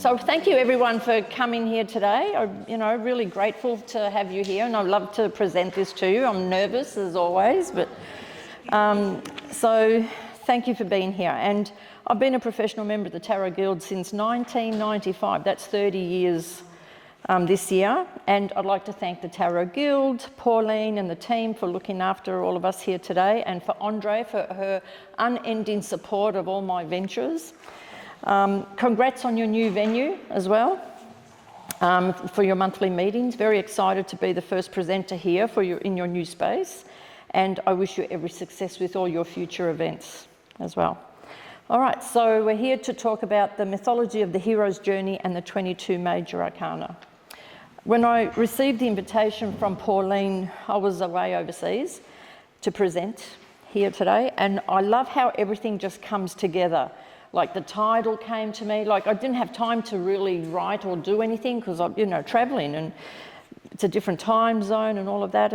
So thank you everyone for coming here today. I'm really grateful to have you here, and I'd love to present this to you. I'm nervous as always, but so thank you for being here. And I've been a professional member of the Tarot Guild since 1995. That's 30 years this year. And I'd like to thank the Tarot Guild, Pauline and the team for looking after all of us here today, and for Andre for her unending support of all my ventures. Congrats on your new venue as well for your monthly meetings. Very excited to be the first presenter here in your new space, and I wish you every success with all your future events as well. All right, so we're here to talk about the mythology of the hero's journey and the 22 major arcana. When I received the invitation from Pauline, I was away overseas to present here today, and I love how everything just comes together. Like the title came to me, like I didn't have time to really write or do anything because I'm, traveling, and it's a different time zone and all of that.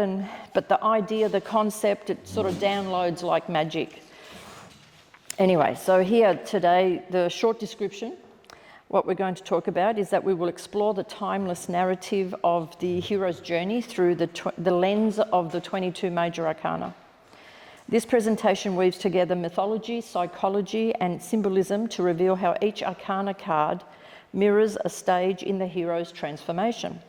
But the idea, the concept, it sort of downloads like magic. Anyway, so here today, the short description, what we're going to talk about is that we will explore the timeless narrative of the hero's journey through the lens of the 22 major arcana. This presentation weaves together mythology, psychology, and symbolism to reveal how each arcana card mirrors a stage in the hero's transformation.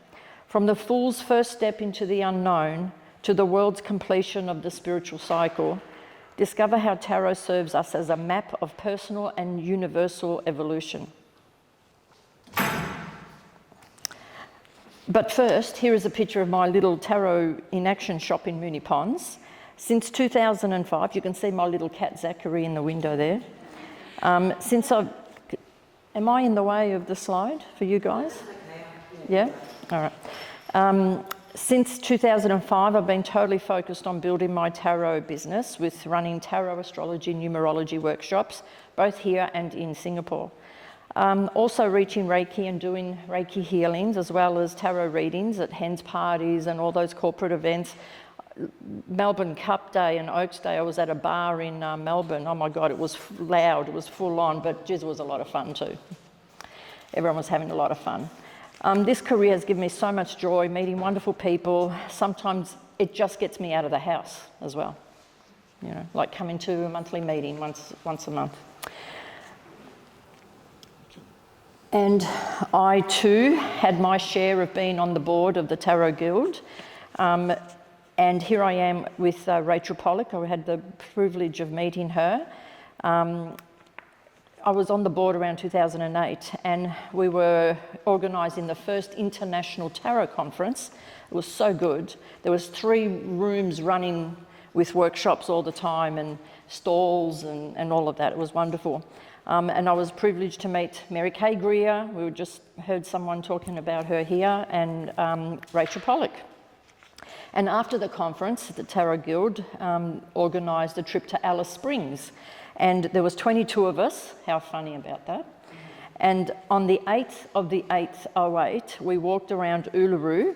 From the fool's first step into the unknown to the world's completion of the spiritual cycle, discover how tarot serves us as a map of personal and universal evolution. But first, here is a picture of my little tarot in action shop in Moonee Ponds. Since 2005, you can see my little cat Zachary in the window there. Am I in the way of the slide for you guys? Yeah? All right. Since 2005, I've been totally focused on building my tarot business with running tarot, astrology, numerology workshops, both here and in Singapore. Also reaching Reiki and doing Reiki healings, as well as tarot readings at hens parties and all those corporate events. Melbourne Cup Day and Oaks Day, I was at a bar in Melbourne. Oh my God, it was loud, it was full on, but geez, it was a lot of fun too. Everyone was having a lot of fun. This career has given me so much joy, meeting wonderful people. Sometimes it just gets me out of the house as well. Like coming to a monthly meeting once a month. And I too had my share of being on the board of the Tarot Guild. And here I am with Rachel Pollock. I had the privilege of meeting her. I was on the board around 2008, and we were organising the first international tarot conference. It was so good. There was 3 rooms running with workshops all the time and stalls and all of that. It was wonderful. And I was privileged to meet Mary Kay Greer. We just heard someone talking about her here, and Rachel Pollock. And after the conference, the Tarot Guild organised a trip to Alice Springs. And there was 22 of us. How funny about that? And on the 8th of the 8th, 08, we walked around Uluru.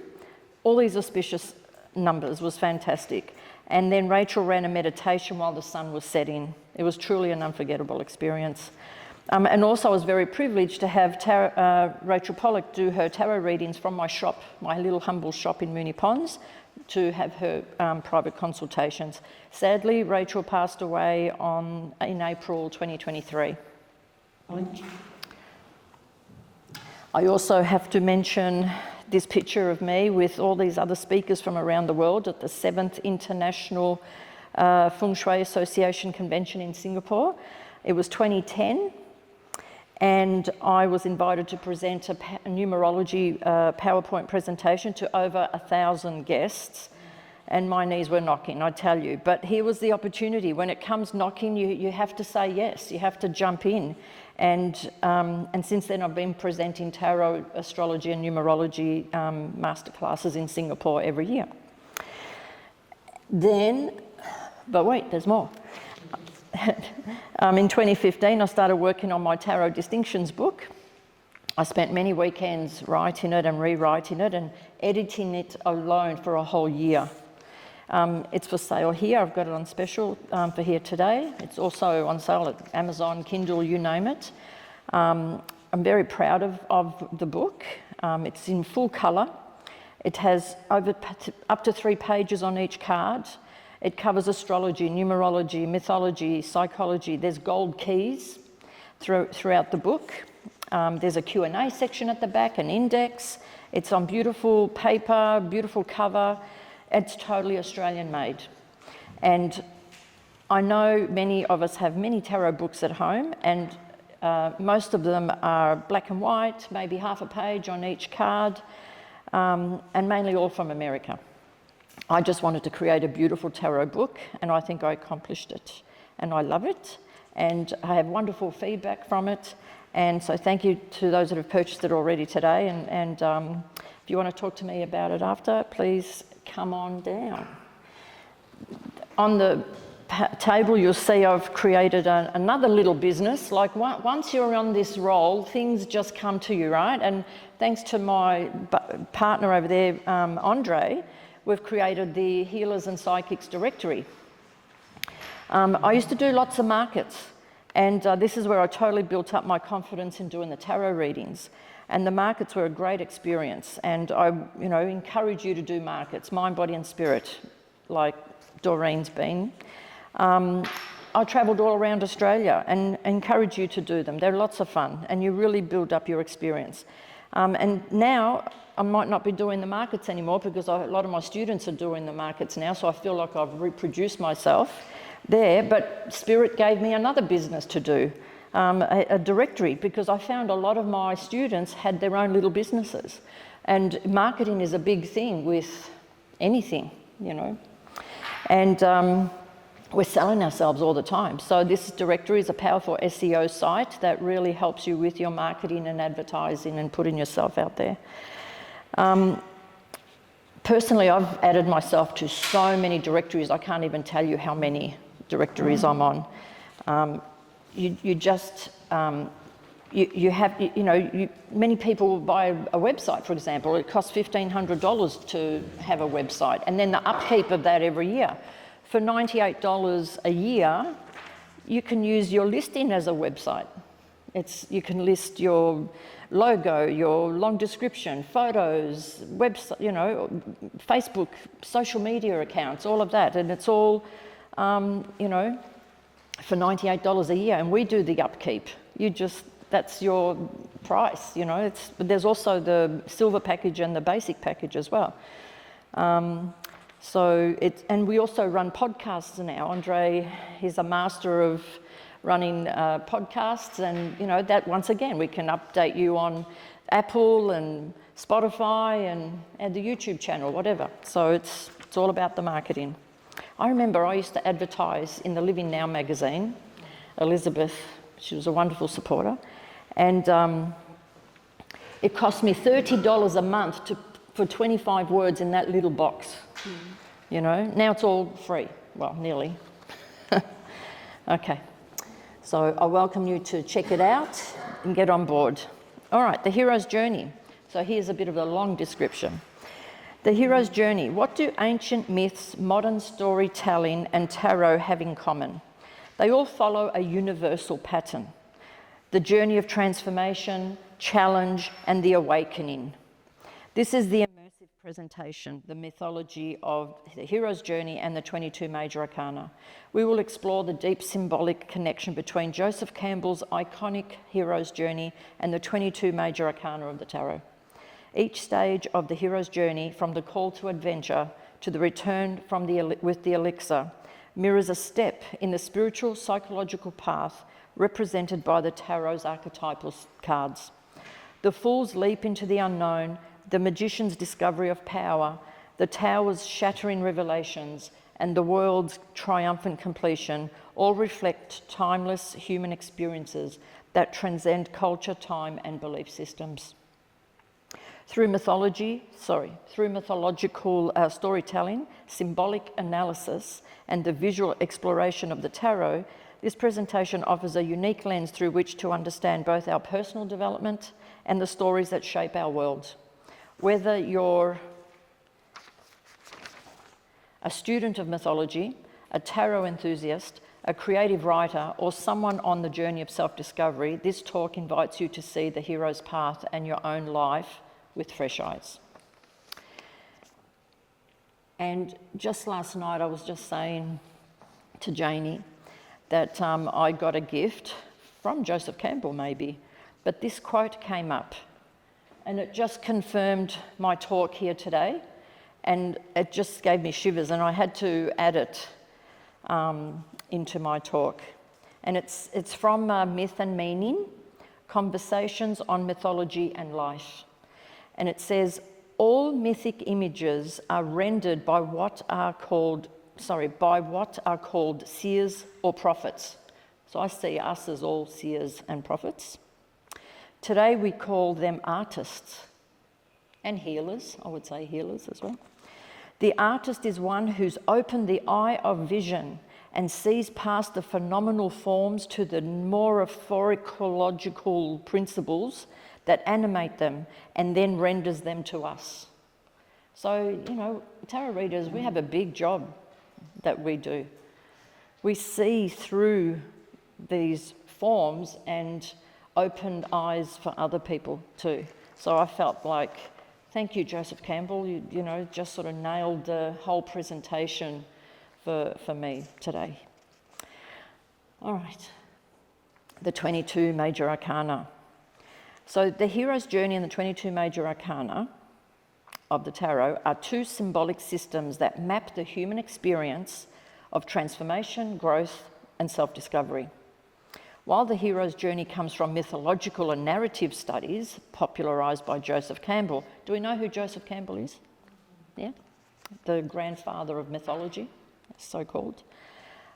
All these auspicious numbers, was fantastic. And then Rachel ran a meditation while the sun was setting. It was truly an unforgettable experience. And also I was very privileged to have Rachel Pollock do her tarot readings from my shop, my little humble shop in Moonee Ponds, to have her private consultations. Sadly, Rachel passed away in April 2023. I also have to mention this picture of me with all these other speakers from around the world at the 7th International Feng Shui Association Convention in Singapore. It was 2010. And I was invited to present a numerology PowerPoint presentation to over 1,000 guests, and my knees were knocking, I tell you. But here was the opportunity. When it comes knocking, you have to say yes, you have to jump in. And since then I've been presenting tarot, astrology and numerology masterclasses in Singapore every year. But wait, there's more. In 2015, I started working on my Tarot Distinctions book. I spent many weekends writing it and rewriting it and editing it alone for a whole year. It's for sale here. I've got it on special for here today. It's also on sale at Amazon, Kindle, you name it. I'm very proud of the book. It's in full colour. It has up to 3 pages on each card. It covers astrology, numerology, mythology, psychology. There's gold keys throughout the book. There's a Q&A section at the back, an index. It's on beautiful paper, beautiful cover. It's totally Australian made. And I know many of us have many tarot books at home, and most of them are black and white, maybe half a page on each card, and mainly all from America. I just wanted to create a beautiful tarot book, and I think I accomplished it. And I love it, and I have wonderful feedback from it. And so thank you to those that have purchased it already today. And if you want to talk to me about it after, please come on down. On the table, you'll see I've created another little business. Like once you're on this roll, things just come to you, right? And thanks to my partner over there, Andre, we've created the Healers and Psychics Directory. I used to do lots of markets, and this is where I totally built up my confidence in doing the tarot readings. And the markets were a great experience, and I encourage you to do markets, mind, body and spirit, like Doreen's been. I travelled all around Australia and encourage you to do them. They're lots of fun, and you really build up your experience. And now I might not be doing the markets anymore because a lot of my students are doing the markets now, so I feel like I've reproduced myself there, but Spirit gave me another business to do, a directory, because I found a lot of my students had their own little businesses, and marketing is a big thing with anything, and we're selling ourselves all the time. So this directory is a powerful SEO site that really helps you with your marketing and advertising and putting yourself out there. Personally, I've added myself to so many directories, I can't even tell you how many directories I'm on. Many people will buy a website, for example. It costs $1,500 to have a website, and then the upkeep of that every year. For $98 a year, you can use your listing as a website. You can list your logo, your long description, photos, website, Facebook, social media accounts, all of that, and it's all, for $98 a year, and we do the upkeep. That's your price, But there's also the silver package and the basic package as well. And we also run podcasts now. Andre, he's a master of running podcasts, and that once again we can update you on Apple and Spotify and the YouTube channel, whatever. So it's all about the marketing. I remember I used to advertise in the Living Now magazine. Elizabeth, she was a wonderful supporter, and it cost me $30 a month for 25 words in that little box. Now it's all free. Well, nearly. Okay. So I welcome you to check it out and get on board. All right, the hero's journey. So here's a bit of a long description. The hero's journey. What do ancient myths, modern storytelling, and tarot have in common? They all follow a universal pattern. The journey of transformation, challenge, and the awakening. This is the immersive presentation, the mythology of the hero's journey and the 22 major arcana. We will explore the deep symbolic connection between Joseph Campbell's iconic hero's journey and the 22 major arcana of the tarot. Each stage of the hero's journey, from the call to adventure to the return with the elixir, mirrors a step in the spiritual psychological path represented by the tarot's archetypal cards. The fool's leap into the unknown, the magician's discovery of power, the tower's shattering revelations, and the world's triumphant completion all reflect timeless human experiences that transcend culture, time, and belief systems. Through mythological storytelling, symbolic analysis, and the visual exploration of the tarot, this presentation offers a unique lens through which to understand both our personal development and the stories that shape our world. Whether you're a student of mythology, a tarot enthusiast, a creative writer, or someone on the journey of self-discovery, this talk invites you to see the hero's path and your own life with fresh eyes. And just last night, I was just saying to Janie that I got a gift from Joseph Campbell, maybe, but this quote came up, and it just confirmed my talk here today, and it just gave me shivers, and I had to add it into my talk. And it's from Myth and Meaning, Conversations on Mythology and Life. And it says, all mythic images are rendered by what are called seers or prophets. So I see us as all seers and prophets. Today we call them artists and healers. I would say healers as well. The artist is one who's opened the eye of vision and sees past the phenomenal forms to the more ecological principles that animate them and then renders them to us. So, you know, tarot readers, we have a big job that we do. We see through these forms and open eyes for other people too. So I felt like, thank you, Joseph Campbell, you know, just sort of nailed the whole presentation for me today. All right, the 22 Major Arcana. So the hero's journey and the 22 Major Arcana of the tarot are two symbolic systems that map the human experience of transformation, growth, and self-discovery. While the hero's journey comes from mythological and narrative studies popularised by Joseph Campbell. Do we know who Joseph Campbell is? Yeah? The grandfather of mythology, so called.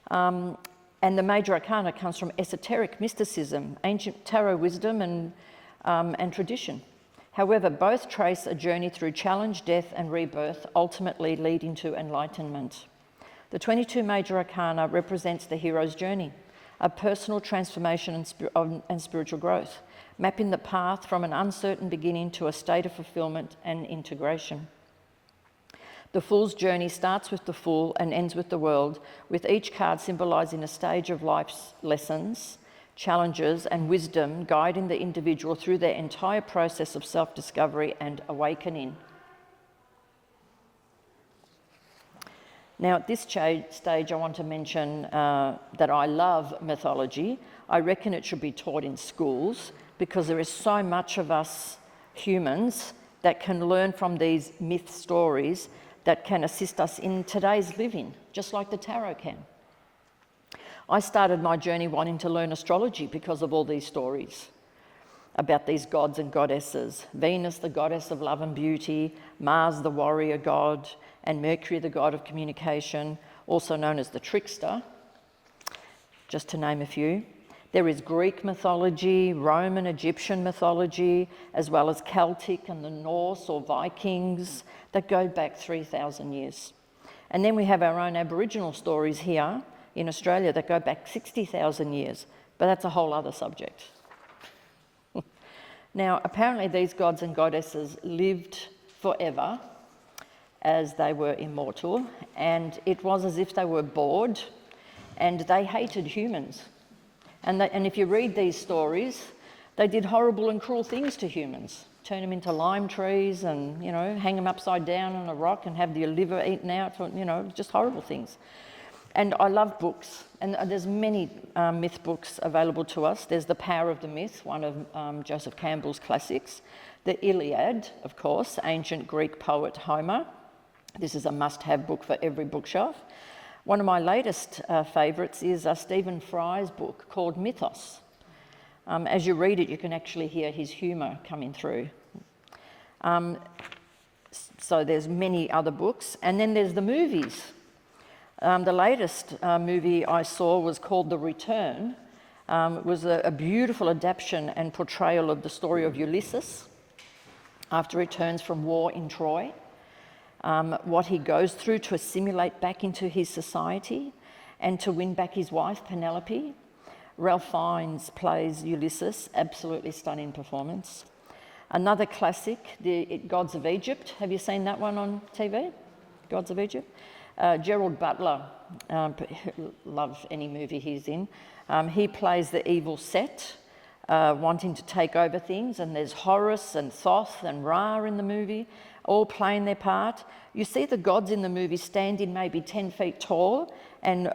And the Major Arcana comes from esoteric mysticism, ancient tarot wisdom and tradition. However, both trace a journey through challenge, death and rebirth, ultimately leading to enlightenment. The 22 Major Arcana represents the hero's journey, a personal transformation and spiritual growth, mapping the path from an uncertain beginning to a state of fulfillment and integration. The Fool's journey starts with the Fool and ends with the World, with each card symbolising a stage of life's lessons, challenges and wisdom, guiding the individual through their entire process of self-discovery and awakening. Now, at this stage, I want to mention that I love mythology. I reckon it should be taught in schools because there is so much of us humans that can learn from these myth stories that can assist us in today's living, just like the tarot can. I started my journey wanting to learn astrology because of all these stories about these gods and goddesses. Venus, the goddess of love and beauty, Mars, the warrior god, and Mercury, the god of communication, also known as the trickster, just to name a few. There is Greek mythology, Roman, Egyptian mythology, as well as Celtic and the Norse or Vikings that go back 3,000 years. And then we have our own Aboriginal stories here in Australia that go back 60,000 years, but that's a whole other subject. Now, apparently these gods and goddesses lived forever as they were immortal, and it was as if they were bored and they hated humans. And if you read these stories, they did horrible and cruel things to humans. Turn them into lime trees and, you know, hang them upside down on a rock and have their liver eaten out, you know, just horrible things. And I love books, and there's many myth books available to us. There's The Power of the Myth, one of Joseph Campbell's classics. The Iliad, of course, ancient Greek poet Homer. This is a must-have book for every bookshelf. One of my latest favourites is Stephen Fry's book called Mythos. As you read it, you can actually hear his humour coming through. So there's many other books. And then there's the movies. The latest movie I saw was called The Return. It was a beautiful adaptation and portrayal of the story of Ulysses after he returns from war in Troy. What he goes through to assimilate back into his society and to win back his wife, Penelope. Ralph Fiennes plays Ulysses, absolutely stunning performance. Another classic, the Gods of Egypt. Have you seen that one on TV? Gods of Egypt. Gerald Butler, love any movie he's in. He plays the evil Set, wanting to take over things, and there's Horus and Thoth and Ra in the movie, all playing their part. You see the gods in the movie standing maybe 10 feet tall and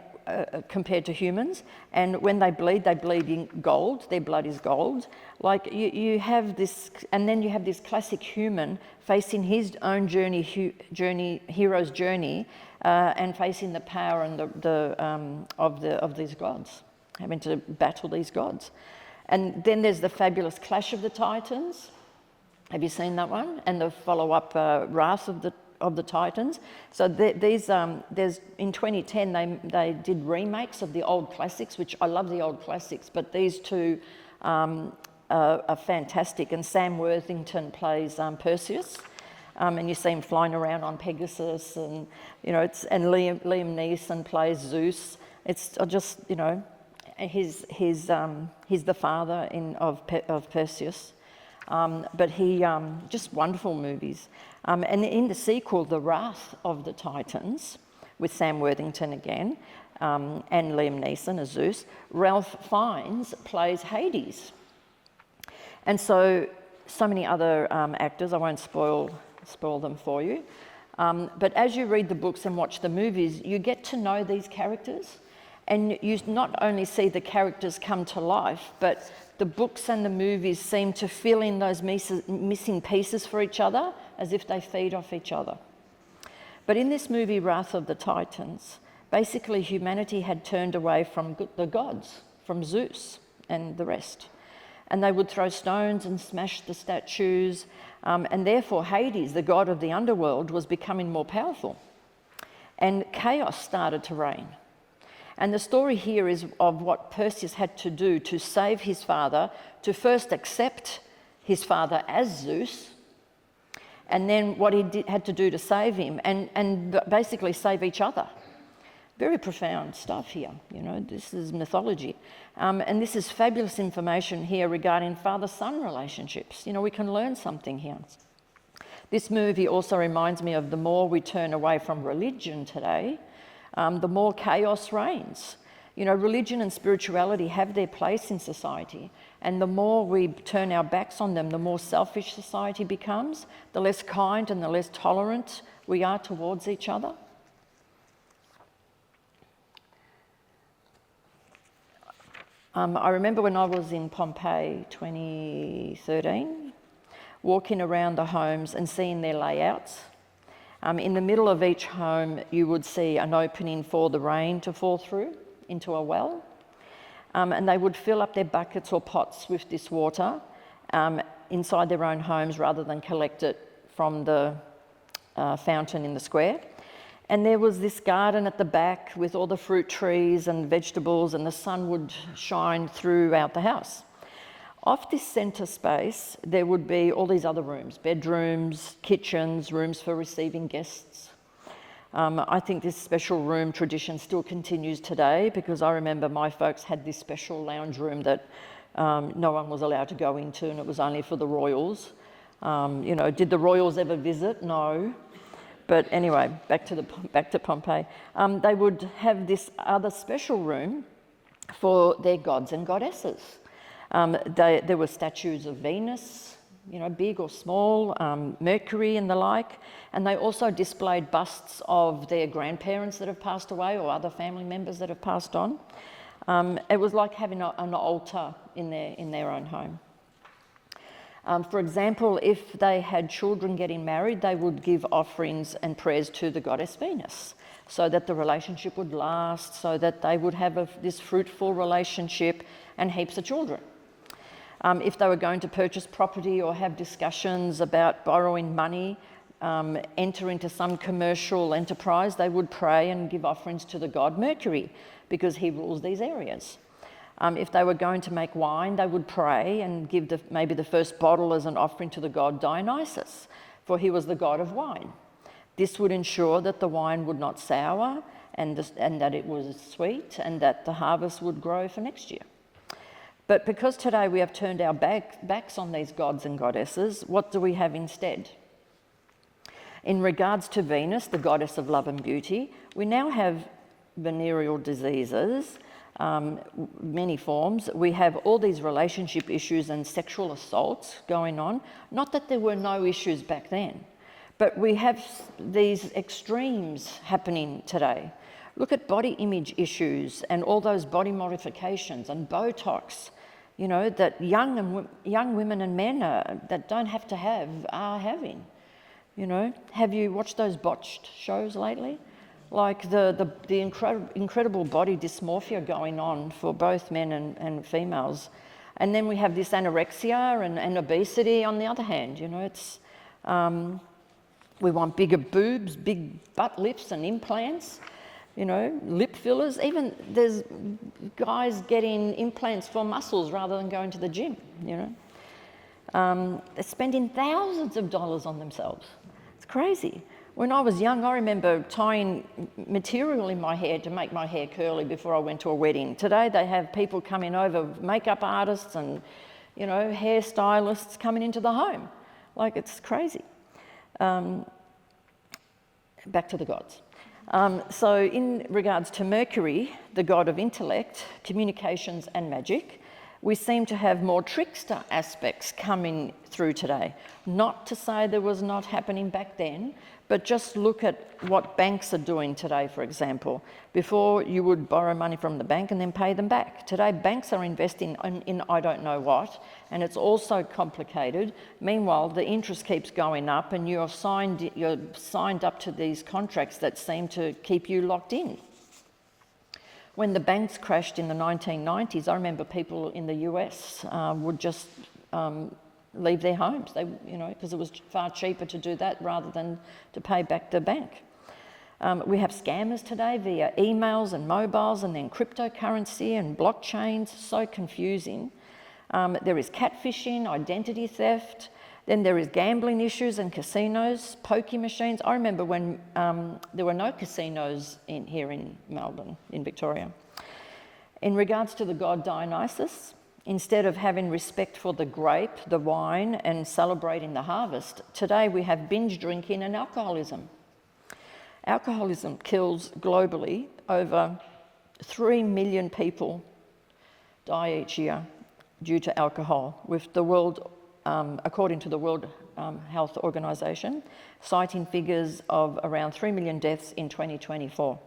compared to humans, and when they bleed in gold. Their blood is gold. Like you have this, and then you have this classic human facing his own hero's journey, and facing the power and of these gods, having to battle these gods. And then there's the fabulous Clash of the Titans. Have you seen that one? And the follow-up Wrath of the Titans. So there's in 2010 they did remakes of the old classics, which I love the old classics, but these two are fantastic. And Sam Worthington plays Perseus, and you see him flying around on Pegasus, and and Liam Neeson plays Zeus. It's just he's the father of Perseus. But he just wonderful movies. And in the sequel, The Wrath of the Titans, with Sam Worthington again, and Liam Neeson as Zeus, Ralph Fiennes plays Hades. And so many other actors. I won't spoil them for you. But as you read the books and watch the movies, you get to know these characters, and you not only see the characters come to life, but the books and the movies seem to fill in those missing pieces for each other, as if they feed off each other. But in this movie, Wrath of the Titans, basically humanity had turned away from the gods, from Zeus and the rest. And they would throw stones and smash the statues, and therefore Hades, the god of the underworld, was becoming more powerful. And chaos started to reign. And the story here is of what Perseus had to do to save his father, to first accept his father as Zeus, and then what he had to do to save him, and basically save each other. Very profound stuff here, this is mythology. And this is fabulous information here regarding father-son relationships. We can learn something here. This movie also reminds me of the more we turn away from religion today, the more chaos reigns. Religion and spirituality have their place in society, and the more we turn our backs on them, the more selfish society becomes, the less kind and the less tolerant we are towards each other. I remember when I was in Pompeii 2013, walking around the homes and seeing their layouts. In the middle of each home, you would see an opening for the rain to fall through into a well. And they would fill up their buckets or pots with this water inside their own homes rather than collect it from the fountain in the square. And there was this garden at the back with all the fruit trees and vegetables, and the sun would shine throughout the house. Off this centre space, there would be all these other rooms, bedrooms, kitchens, rooms for receiving guests. I think this special room tradition still continues today, because I remember my folks had this special lounge room that no one was allowed to go into, and it was only for the royals. Did the royals ever visit? No. But anyway, back to Pompeii. They would have this other special room for their gods and goddesses. There were statues of Venus, big or small, Mercury and the like, and they also displayed busts of their grandparents that have passed away or other family members that have passed on. It was like having an altar in their own home. For example, if they had children getting married, they would give offerings and prayers to the goddess Venus, so that the relationship would last, so that they would have this fruitful relationship and heaps of children. If they were going to purchase property or have discussions about borrowing money, enter into some commercial enterprise, they would pray and give offerings to the god Mercury, because he rules these areas. If they were going to make wine, they would pray and give maybe the first bottle as an offering to the god Dionysus, for he was the god of wine. This would ensure that the wine would not sour and that it was sweet, and that the harvest would grow for next year. But because today we have turned our backs on these gods and goddesses, what do we have instead? In regards to Venus, the goddess of love and beauty, we now have venereal diseases, many forms. We have all these relationship issues and sexual assaults going on. Not that there were no issues back then, but we have these extremes happening today. Look at body image issues and all those body modifications and Botox, you know, that young women and men that don't have to have are having. You know, have you watched those botched shows lately? Like the incredible body dysmorphia going on for both men and females. And then we have this anorexia and obesity on the other hand. You know, it's, we want bigger boobs, big butt lifts and implants, you know, lip fillers. Even there's guys getting implants for muscles rather than going to the gym, you know. They're spending thousands of dollars on themselves. It's crazy. When I was young, I remember tying material in my hair to make my hair curly before I went to a wedding. Today they have people coming over, makeup artists and, you know, hairstylists coming into the home. Like, it's crazy. Back to the gods. So in regards to Mercury, the god of intellect, communications and magic, we seem to have more trickster aspects coming through today. Not to say there was not happening back then, but just look at what banks are doing today, for example. Before, you would borrow money from the bank and then pay them back. Today, banks are investing in I don't know what, and it's also complicated. Meanwhile, the interest keeps going up and you're signed up to these contracts that seem to keep you locked in. When the banks crashed in the 1990s, I remember people in the US would just leave their homes. They, you know, because it was far cheaper to do that rather than to pay back the bank. We have scammers today via emails and mobiles, and then cryptocurrency and blockchains. So confusing. There is catfishing, identity theft. Then there is gambling issues and casinos, pokie machines. I remember when there were no casinos here in Melbourne, in Victoria. In regards to the god Dionysus, instead of having respect for the grape, the wine, and celebrating the harvest, today we have binge drinking and alcoholism. Alcoholism kills globally. Over 3 million people die each year due to alcohol, with the world, according to the World Health Organization, citing figures of around 3 million deaths in 2024.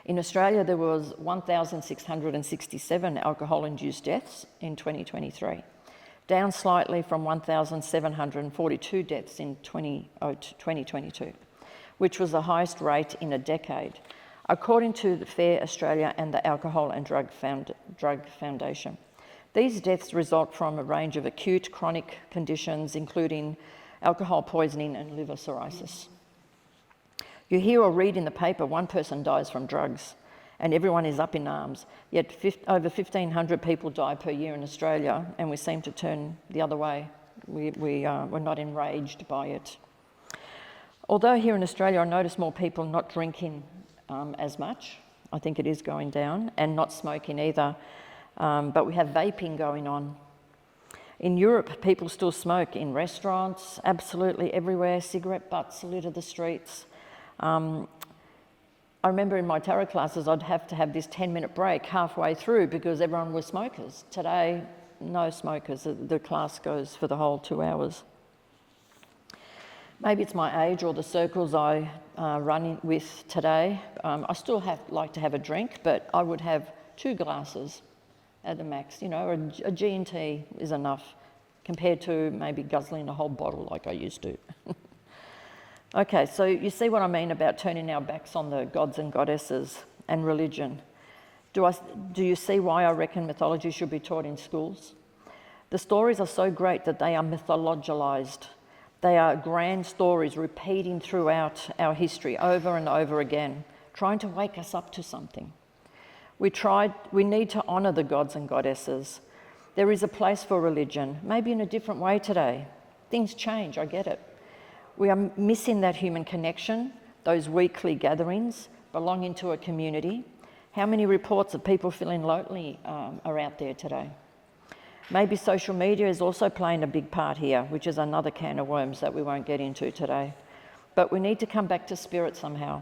In Australia, there was 1,667 alcohol-induced deaths in 2023, down slightly from 1,742 deaths in 2022, which was the highest rate in a decade, according to the Fair Australia and the Alcohol and Drug Foundation. These deaths result from a range of acute chronic conditions, including alcohol poisoning and liver cirrhosis. You hear or read in the paper one person dies from drugs and everyone is up in arms, yet over 1,500 people die per year in Australia, and we seem to turn the other way. We're not enraged by it. Although here in Australia I notice more people not drinking as much, I think it is going down, and not smoking either, but we have vaping going on. In Europe, people still smoke in restaurants, absolutely everywhere. Cigarette butts litter the streets. I remember in my tarot classes, I'd have to have this 10-minute break halfway through because everyone was smokers. Today, no smokers. The class goes for the whole 2 hours. Maybe it's my age or the circles I run with today. I still like to have a drink, but I would have 2 glasses at the max. You know, a G&T is enough compared to maybe guzzling a whole bottle like I used to. Okay, so you see what I mean about turning our backs on the gods and goddesses and religion. Do you see why I reckon mythology should be taught in schools? The stories are so great that they are mythologized. They are grand stories repeating throughout our history over and over again, trying to wake us up to something. We need to honour the gods and goddesses. There is a place for religion, maybe in a different way today. Things change, I get it. We are missing that human connection, those weekly gatherings, belonging to a community. How many reports of people feeling lonely are out there today? Maybe social media is also playing a big part here, which is another can of worms that we won't get into today. but we need to come back to spirit somehow.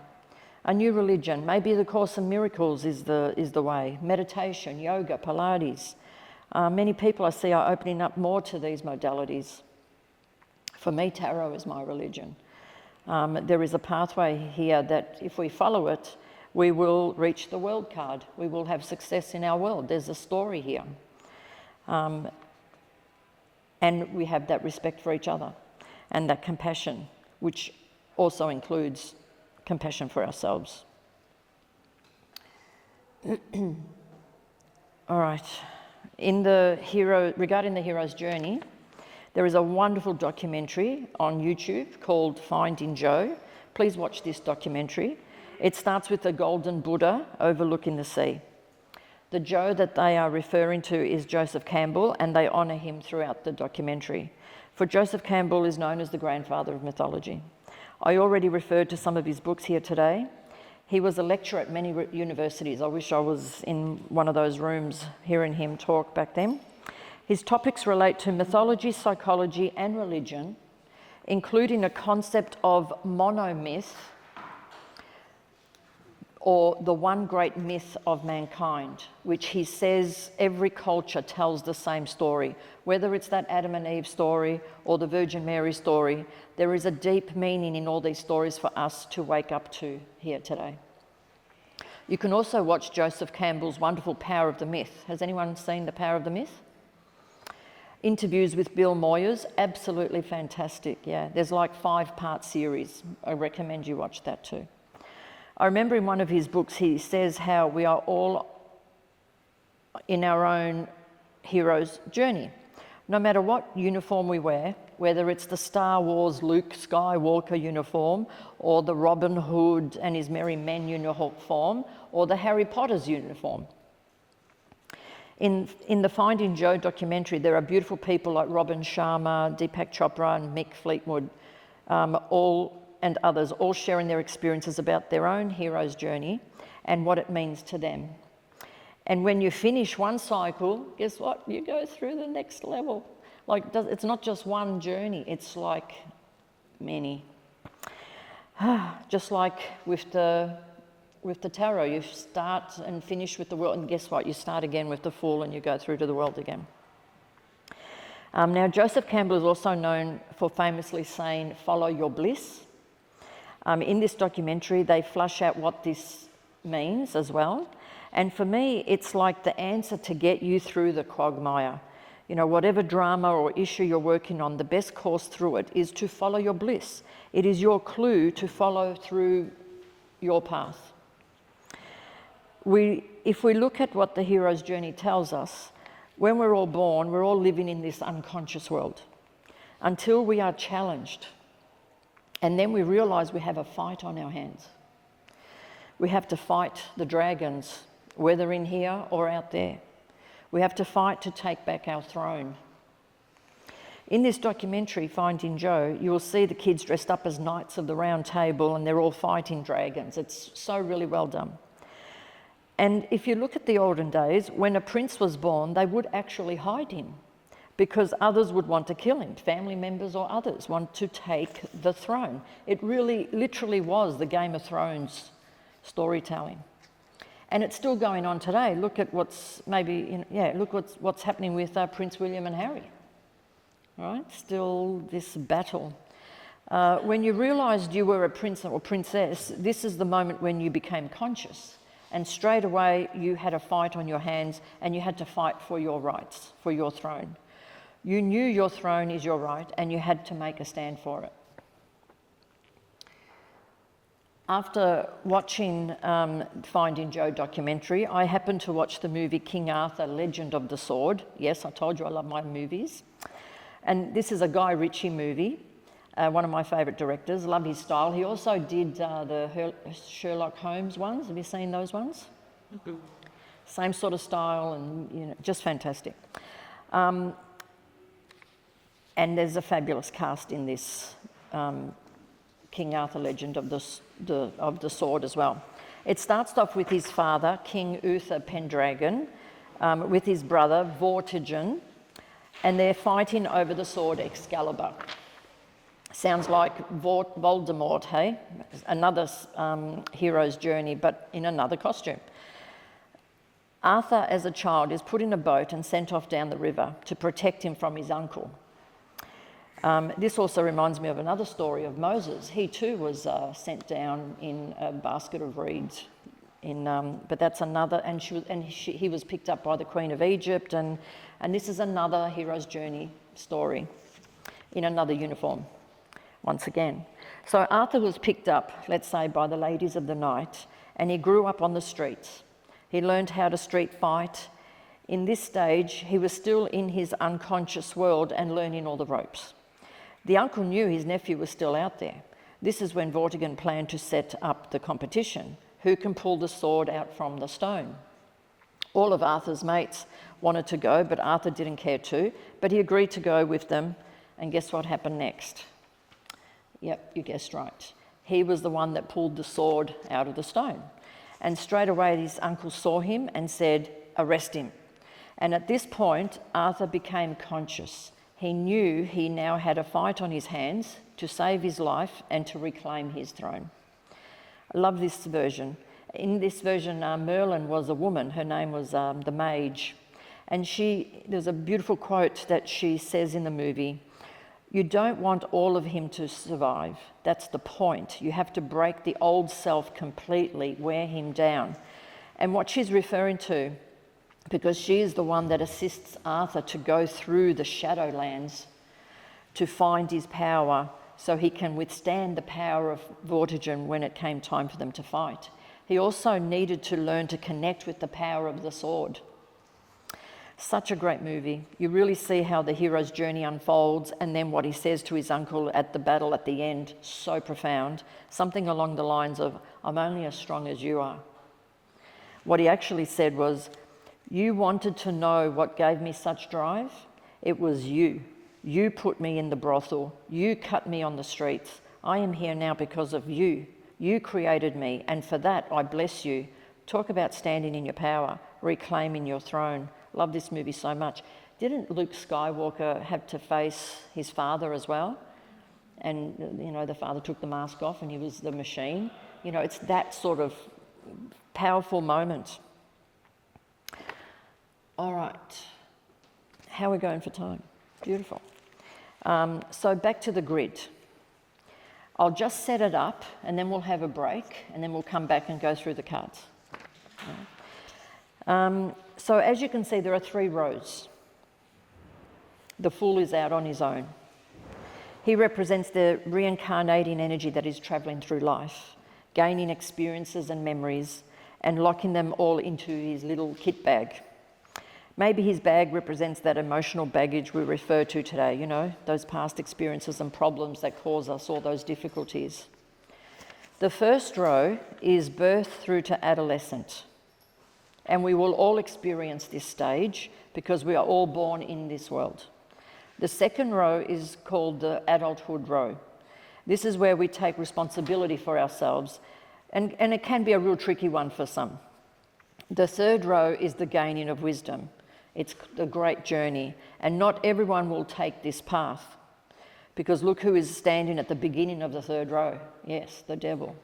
A new religion, maybe the Course in Miracles is the way. Meditation, yoga, Pilates. Many people I see are opening up more to these modalities. For me, tarot is my religion. There is a pathway here that if we follow it, we will reach the world card. We will have success in our world. There's a story here. And we have that respect for each other and that compassion, which also includes compassion for ourselves. All right. Regarding the hero's journey, there is a wonderful documentary on YouTube called Finding Joe. Please watch this documentary. It starts with the golden Buddha overlooking the sea. The Joe that they are referring to is Joseph Campbell, and they honour him throughout the documentary. For Joseph Campbell is known as the grandfather of mythology. I already referred to some of his books here today. He was a lecturer at many universities. I wish I was in one of those rooms hearing him talk back then. His topics relate to mythology, psychology, and religion, including a concept of monomyth, or the one great myth of mankind, which he says every culture tells the same story. Whether it's that Adam and Eve story or the Virgin Mary story, there is a deep meaning in all these stories for us to wake up to here today. You can also watch Joseph Campbell's wonderful Power of the Myth. Has anyone seen the Power of the Myth? Interviews with Bill Moyers, absolutely fantastic, yeah. There's like 5-part series. I recommend you watch that too. I remember in one of his books, he says how we are all in our own hero's journey. No matter what uniform we wear, whether it's the Star Wars Luke Skywalker uniform, or the Robin Hood and his Merry Men uniform, or the Harry Potter's uniform. In the Finding Joe documentary, there are beautiful people like Robin Sharma, Deepak Chopra and Mick Fleetwood, and others, all sharing their experiences about their own hero's journey and what it means to them. And when you finish one cycle, guess what? You go through the next level. It's not just one journey, it's like many. Just like with the tarot, you start and finish with the world, and guess what? You start again with the Fool and you go through to the world again. Now, Joseph Campbell is also known for famously saying, "Follow your bliss." In this documentary, they flush out what this means as well. And for me, it's like the answer to get you through the quagmire. You know, whatever drama or issue you're working on, the best course through it is to follow your bliss. It is your clue to follow through your path. If we look at what the hero's journey tells us, when we're all born, we're all living in this unconscious world until we are challenged. And then we realise we have a fight on our hands. We have to fight the dragons, whether in here or out there. We have to fight to take back our throne. In this documentary, Finding Joe, you will see the kids dressed up as knights of the round table and they're all fighting dragons. It's so really well done. And if you look at the olden days, when a prince was born, they would actually hide him because others would want to kill him. Family members or others want to take the throne. It really, literally was the Game of Thrones storytelling. And it's still going on today. Look at what's what's happening with Prince William and Harry. Right? Still this battle. When you realised you were a prince or princess, this is the moment when you became conscious. And straight away you had a fight on your hands and you had to fight for your rights, for your throne. You knew your throne is your right and you had to make a stand for it. After watching Finding Joe documentary, I happened to watch the movie King Arthur, Legend of the Sword. Yes, I told you I love my movies. And this is a Guy Ritchie movie, one of my favourite directors. Love his style. He also did the Sherlock Holmes ones. Have you seen those ones? Mm-hmm. Same sort of style and just fantastic. And there's a fabulous cast in this King Arthur, Legend of the Sword as well. It starts off with his father, King Uther Pendragon, with his brother, Vortigern, and they're fighting over the sword Excalibur. Sounds like Voldemort, hey? Another hero's journey, but in another costume. Arthur, as a child, is put in a boat and sent off down the river to protect him from his uncle. This also reminds me of another story of Moses. He too was sent down in a basket of reeds. But that's another, and he was picked up by the Queen of Egypt, and this is another hero's journey story in another uniform, once again. So Arthur was picked up, let's say, by the ladies of the night, and he grew up on the streets. He learned how to street fight. In this stage, he was still in his unconscious world and learning all the ropes. The uncle knew his nephew was still out there. This is when Vortigern planned to set up the competition. Who can pull the sword out from the stone? All of Arthur's mates wanted to go, but Arthur didn't care to, but he agreed to go with them, and guess what happened next? Yep, you guessed right. He was the one that pulled the sword out of the stone. And straight away his uncle saw him and said, "Arrest him." And at this point, Arthur became conscious. He knew he now had a fight on his hands to save his life and to reclaim his throne. I love this version. In this version, Merlin was a woman. Her name was the Mage. And there's a beautiful quote that she says in the movie, "You don't want all of him to survive. That's the point. You have to break the old self completely, wear him down." And what she's referring to, because she is the one that assists Arthur to go through the Shadowlands to find his power so he can withstand the power of Vortigern when it came time for them to fight. He also needed to learn to connect with the power of the sword. Such a great movie. You really see how the hero's journey unfolds, and then what he says to his uncle at the battle at the end, so profound. Something along the lines of, "I'm only as strong as you are." What he actually said was, "You wanted to know what gave me such drive? It was you. You put me in the brothel. You cut me on the streets. I am here now because of you. You created me, and for that I bless you. Talk about standing in your power, reclaiming your throne." Love this movie so much. Didn't Luke Skywalker have to face his father as well? And, the father took the mask off and he was the machine. It's that sort of powerful moment. All right. How are we going for time? Beautiful. So back to the grid. I'll just set it up and then we'll have a break and then we'll come back and go through the cards. So as you can see, there are 3 rows. The Fool is out on his own. He represents the reincarnating energy that is travelling through life, gaining experiences and memories and locking them all into his little kit bag. Maybe his bag represents that emotional baggage we refer to today, those past experiences and problems that cause us all those difficulties. The first row is birth through to adolescent. And we will all experience this stage because we are all born in this world. The second row is called the adulthood row. This is where we take responsibility for ourselves, and it can be a real tricky one for some. The third row is the gaining of wisdom. It's the great journey, and not everyone will take this path, because look who is standing at the beginning of the third row. Yes, the devil.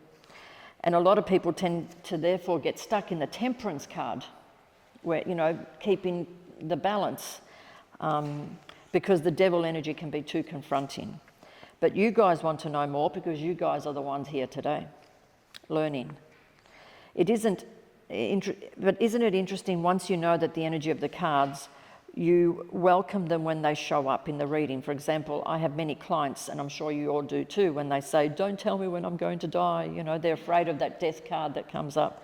And a lot of people tend to therefore get stuck in the temperance card, where, keeping the balance, because the devil energy can be too confronting. But you guys want to know more because you guys are the ones here today, learning. But isn't it interesting, once you know that the energy of the cards, you welcome them when they show up in the reading. For example, I have many clients, and I'm sure you all do too, when they say, "Don't tell me when I'm going to die." They're afraid of that death card that comes up.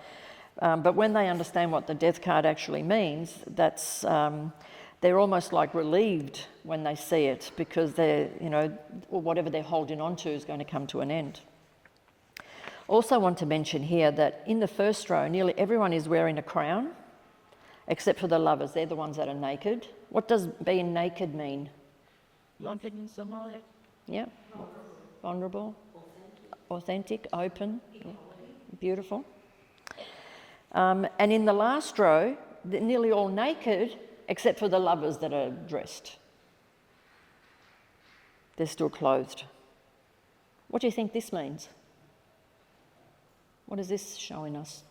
But when they understand what the death card actually means, they're almost like relieved when they see it, because whatever they're holding on to is going to come to an end. Also want to mention here that in the first row, nearly everyone is wearing a crown, except for the lovers. They're the ones that are naked. What does being naked mean? Yeah. Vulnerable. Authentic. Open. Yeah. Beautiful. And in the last row, they're nearly all naked, except for the lovers that are dressed. They're still clothed. What do you think this means? What is this showing us?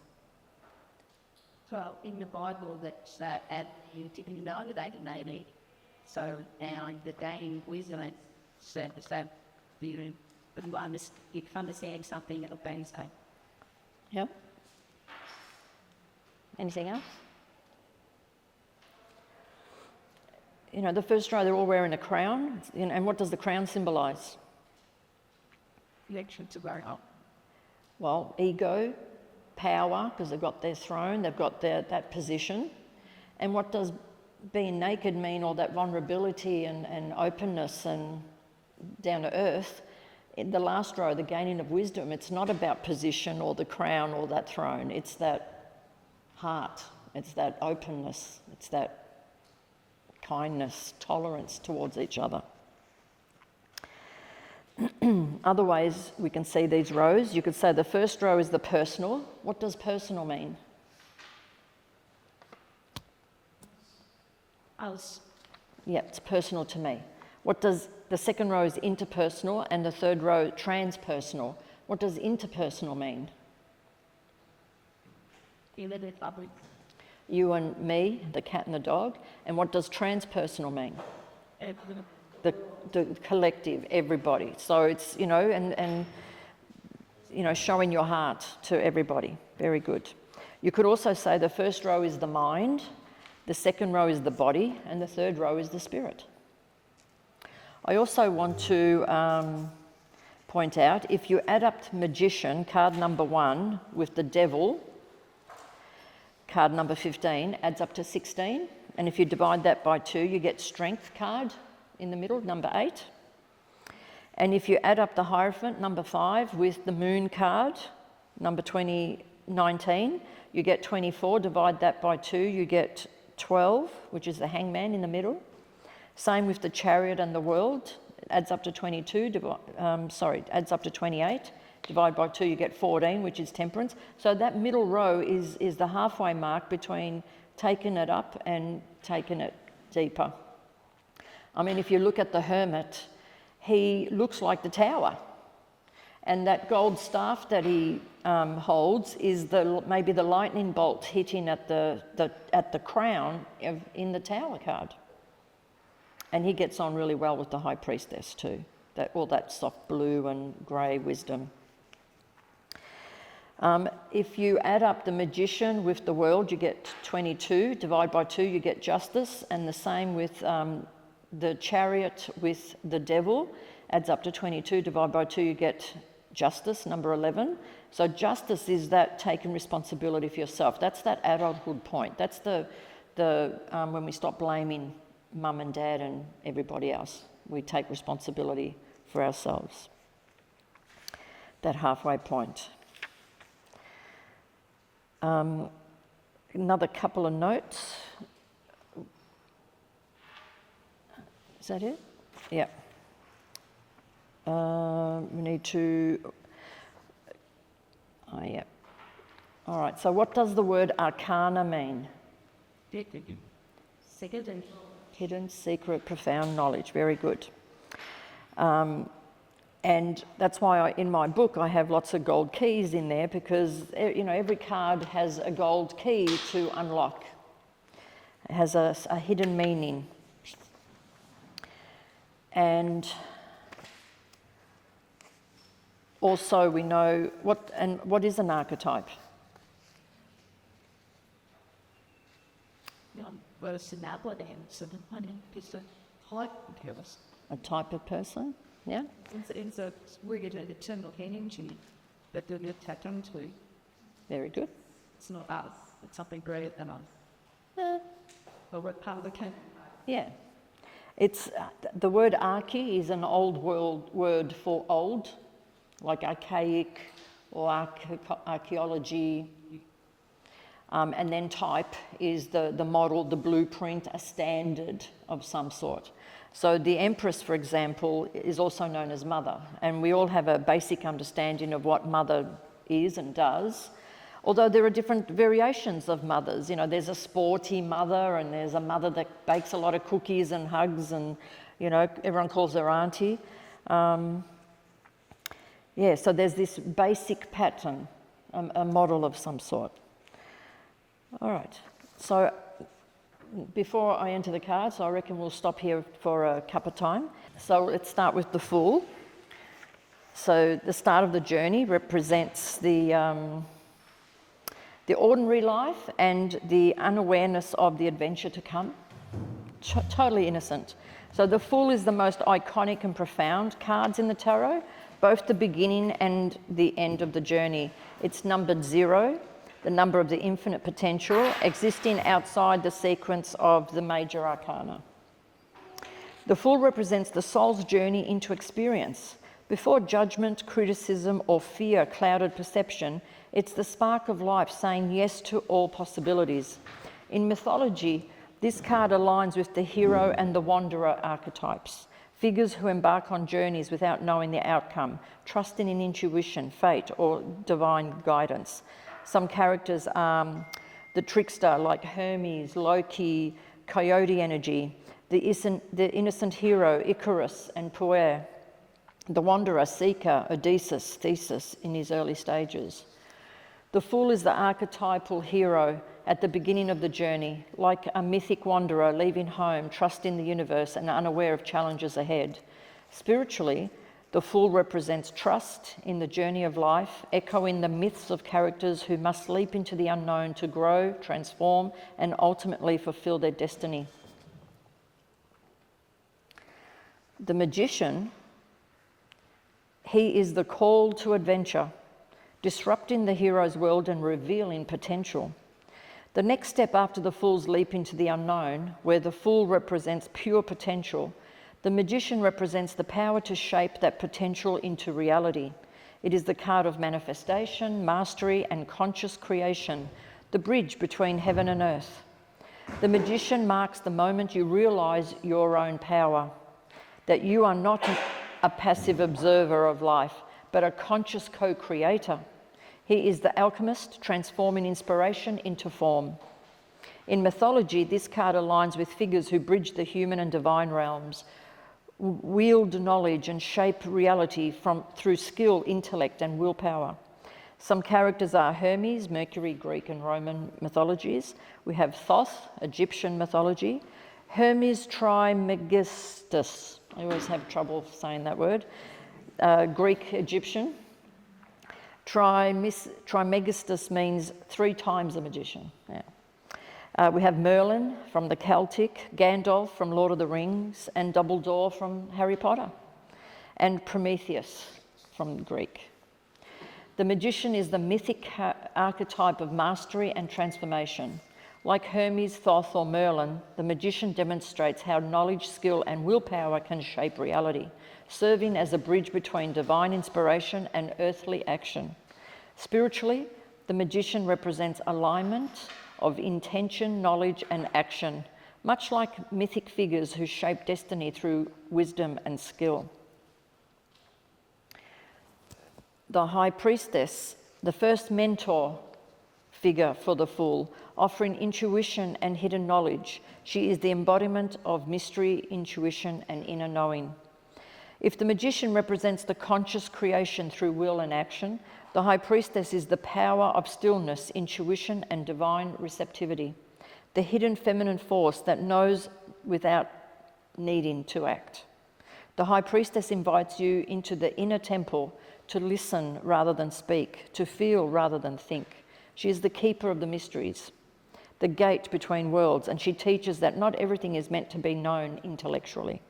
Well, in the Bible, that's at the United Navy. So now in the gaining wisdom, it's that you understand something that'll be so. Yeah. Anything else? You know, the first row, they're all wearing a crown. And what does the crown symbolise? Election to go up. Well, ego, power, because they've got their throne, they've got that position. And what does being naked mean, or that vulnerability and openness and down to earth? In the last row, the gaining of wisdom, it's not about position or the crown or that throne. It's that heart, it's that openness, it's that kindness, tolerance towards each other. Other ways we can see these rows, you could say the first row is the personal. What does personal mean? Us. Yeah, it's personal to me. What does the second row is interpersonal, and the third row transpersonal. What does interpersonal mean? You and me, the cat and the dog. And what does transpersonal mean? The collective, everybody. So it's, you know, and you know, showing your heart to everybody. Very good. You could also say the first row is the mind, the second row is the body, and the third row is the spirit. I also want to point out, if you add up magician, card number 1, with the devil, card number 15, adds up to 16. And if you divide that by 2, you get strength card in the middle, number 8. And if you add up the Hierophant, number 5, with the moon card, number 19, you get 24. Divide that by 2, you get 12, which is the hangman in the middle. Same with the chariot and the world. It adds up to 22, adds up to 28. Divide by 2, you get 14, which is temperance. So that middle row is the halfway mark between taking it up and taking it deeper. I mean, if you look at the hermit, he looks like the tower. And that gold staff that he holds is maybe the lightning bolt hitting at the crown in the tower card. And he gets on really well with the high priestess too. All that soft blue and grey wisdom. If you add up the magician with the world, you get 22. Divide by 2, you get justice. And the same with the chariot with the devil, adds up to 22. Divide by 2, you get justice, number 11. So justice is that taking responsibility for yourself. That's that adulthood point. That's the when we stop blaming mum and dad and everybody else. We take responsibility for ourselves. That halfway point. Another couple of notes. Is that it? Yeah. We need to... Oh, yeah. All right, so what does the word arcana mean? Hidden, secret, profound knowledge. Very good. And that's why in my book I have lots of gold keys in there, because you know, every card has a gold key to unlock. It has a hidden meaning. And also we know what is an archetype? A type of person, yeah? It's a weird eternal energy that they're attached to. Very good. It's not us, it's something greater than us. Well, we're part of the camp. Yeah. It's the word arche is an old world word for old, like archaic or archaeology. And then type is the model, the blueprint, a standard of some sort. So the Empress, for example, is also known as mother, and we all have a basic understanding of what mother is and does, although there are different variations of mothers. You know, there's a sporty mother, and there's a mother that bakes a lot of cookies and hugs, and, you know, everyone calls her auntie. Yeah, so there's this basic pattern, a model of some sort. All right, so before I enter the cards, I reckon we'll stop here for a cup of time. So let's start with the Fool. So the start of the journey represents the ordinary life and the unawareness of the adventure to come. Totally innocent. So the Fool is the most iconic and profound cards in the tarot, both the beginning and the end of the journey. It's numbered 0, the number of the infinite potential, existing outside the sequence of the Major Arcana. The Fool represents the soul's journey into experience. Before judgment, criticism, or fear clouded perception, it's the spark of life saying yes to all possibilities. In mythology, this card aligns with the hero and the wanderer archetypes, figures who embark on journeys without knowing the outcome, trusting in intuition, fate, or divine guidance. Some characters are the trickster, like Hermes, Loki, Coyote energy, the innocent hero, Icarus and Puer, the wanderer, Seeker, Odysseus, Theseus in his early stages. The Fool is the archetypal hero at the beginning of the journey, like a mythic wanderer leaving home, trusting the universe and unaware of challenges ahead. Spiritually, the Fool represents trust in the journey of life, echoing the myths of characters who must leap into the unknown to grow, transform, and ultimately fulfill their destiny. The Magician, he is the call to adventure, disrupting the hero's world and revealing potential. The next step after the Fool's leap into the unknown, where the Fool represents pure potential, the Magician represents the power to shape that potential into reality. It is the card of manifestation, mastery, and conscious creation, the bridge between heaven and earth. The Magician marks the moment you realise your own power, that you are not a passive observer of life, but a conscious co-creator. He is the alchemist, transforming inspiration into form. In mythology, this card aligns with figures who bridge the human and divine realms, wield knowledge and shape reality through skill, intellect, and willpower. Some characters are Hermes, Mercury, Greek and Roman mythologies. We have Thoth, Egyptian mythology. Hermes Trismegistus, I always have trouble saying that word, Greek, Egyptian. Trismegistus means 3 times a magician. Yeah. We have Merlin from the Celtic, Gandalf from Lord of the Rings, and Dumbledore from Harry Potter, and Prometheus from Greek. The Magician is the mythic archetype of mastery and transformation. Like Hermes, Thoth, or Merlin, the Magician demonstrates how knowledge, skill, and willpower can shape reality, serving as a bridge between divine inspiration and earthly action. Spiritually, the Magician represents alignment of intention, knowledge, and action, much like mythic figures who shape destiny through wisdom and skill. The High Priestess, the first mentor figure for the Fool, offering intuition and hidden knowledge. She is the embodiment of mystery, intuition, and inner knowing. If the Magician represents the conscious creation through will and action, the High Priestess is the power of stillness, intuition, and divine receptivity, the hidden feminine force that knows without needing to act. The High Priestess invites you into the inner temple to listen rather than speak, to feel rather than think. She is the keeper of the mysteries, the gate between worlds, and she teaches that not everything is meant to be known intellectually.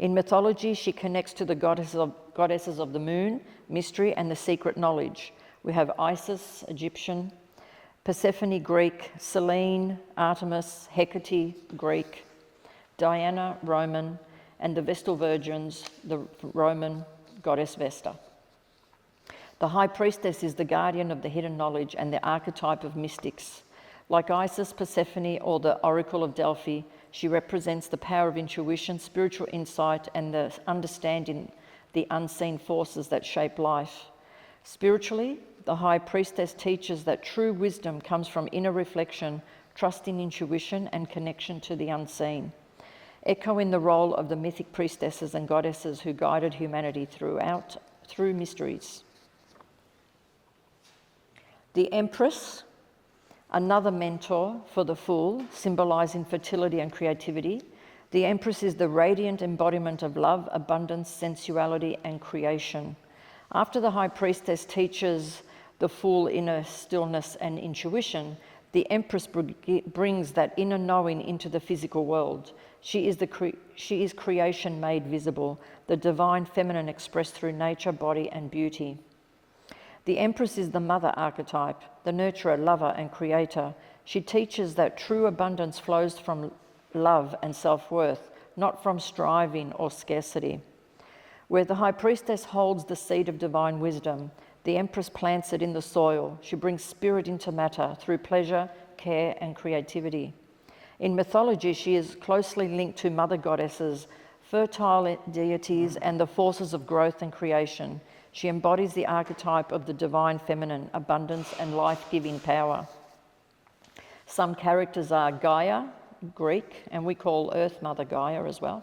In mythology, she connects to the goddesses of the moon, mystery, and the secret knowledge. We have Isis, Egyptian, Persephone, Greek, Selene, Artemis, Hecate, Greek, Diana, Roman, and the Vestal Virgins, the Roman goddess Vesta. The High Priestess is the guardian of the hidden knowledge and the archetype of mystics. Like Isis, Persephone, or the Oracle of Delphi, she represents the power of intuition, spiritual insight, and the understanding the unseen forces that shape life. Spiritually, the High Priestess teaches that true wisdom comes from inner reflection, trust in intuition, and connection to the unseen, echoing the role of the mythic priestesses and goddesses who guided humanity throughout through mysteries. The Empress, another mentor for the Fool, symbolising fertility and creativity. The Empress is the radiant embodiment of love, abundance, sensuality, and creation. After the High Priestess teaches the Fool inner stillness and intuition, the Empress brings that inner knowing into the physical world. She is creation made visible, the divine feminine expressed through nature, body, and beauty. The Empress is the mother archetype, the nurturer, lover, and creator. She teaches that true abundance flows from love and self-worth, not from striving or scarcity. Where the High Priestess holds the seed of divine wisdom, the Empress plants it in the soil. She brings spirit into matter through pleasure, care, and creativity. In mythology, she is closely linked to mother goddesses, fertile deities, and the forces of growth and creation. She embodies the archetype of the divine feminine, abundance and life-giving power. Some characters are Gaia, Greek, and we call Earth Mother Gaia as well.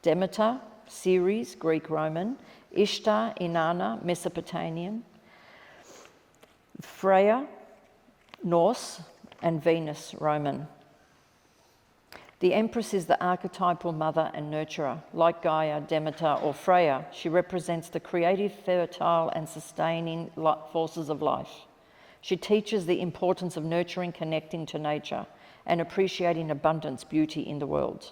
Demeter, Ceres, Greek Roman. Ishtar, Inanna, Mesopotamian. Freya, Norse, and Venus, Roman. The Empress is the archetypal mother and nurturer. Like Gaia, Demeter, or Freya, she represents the creative, fertile, and sustaining forces of life. She teaches the importance of nurturing, connecting to nature, and appreciating abundance, beauty in the world.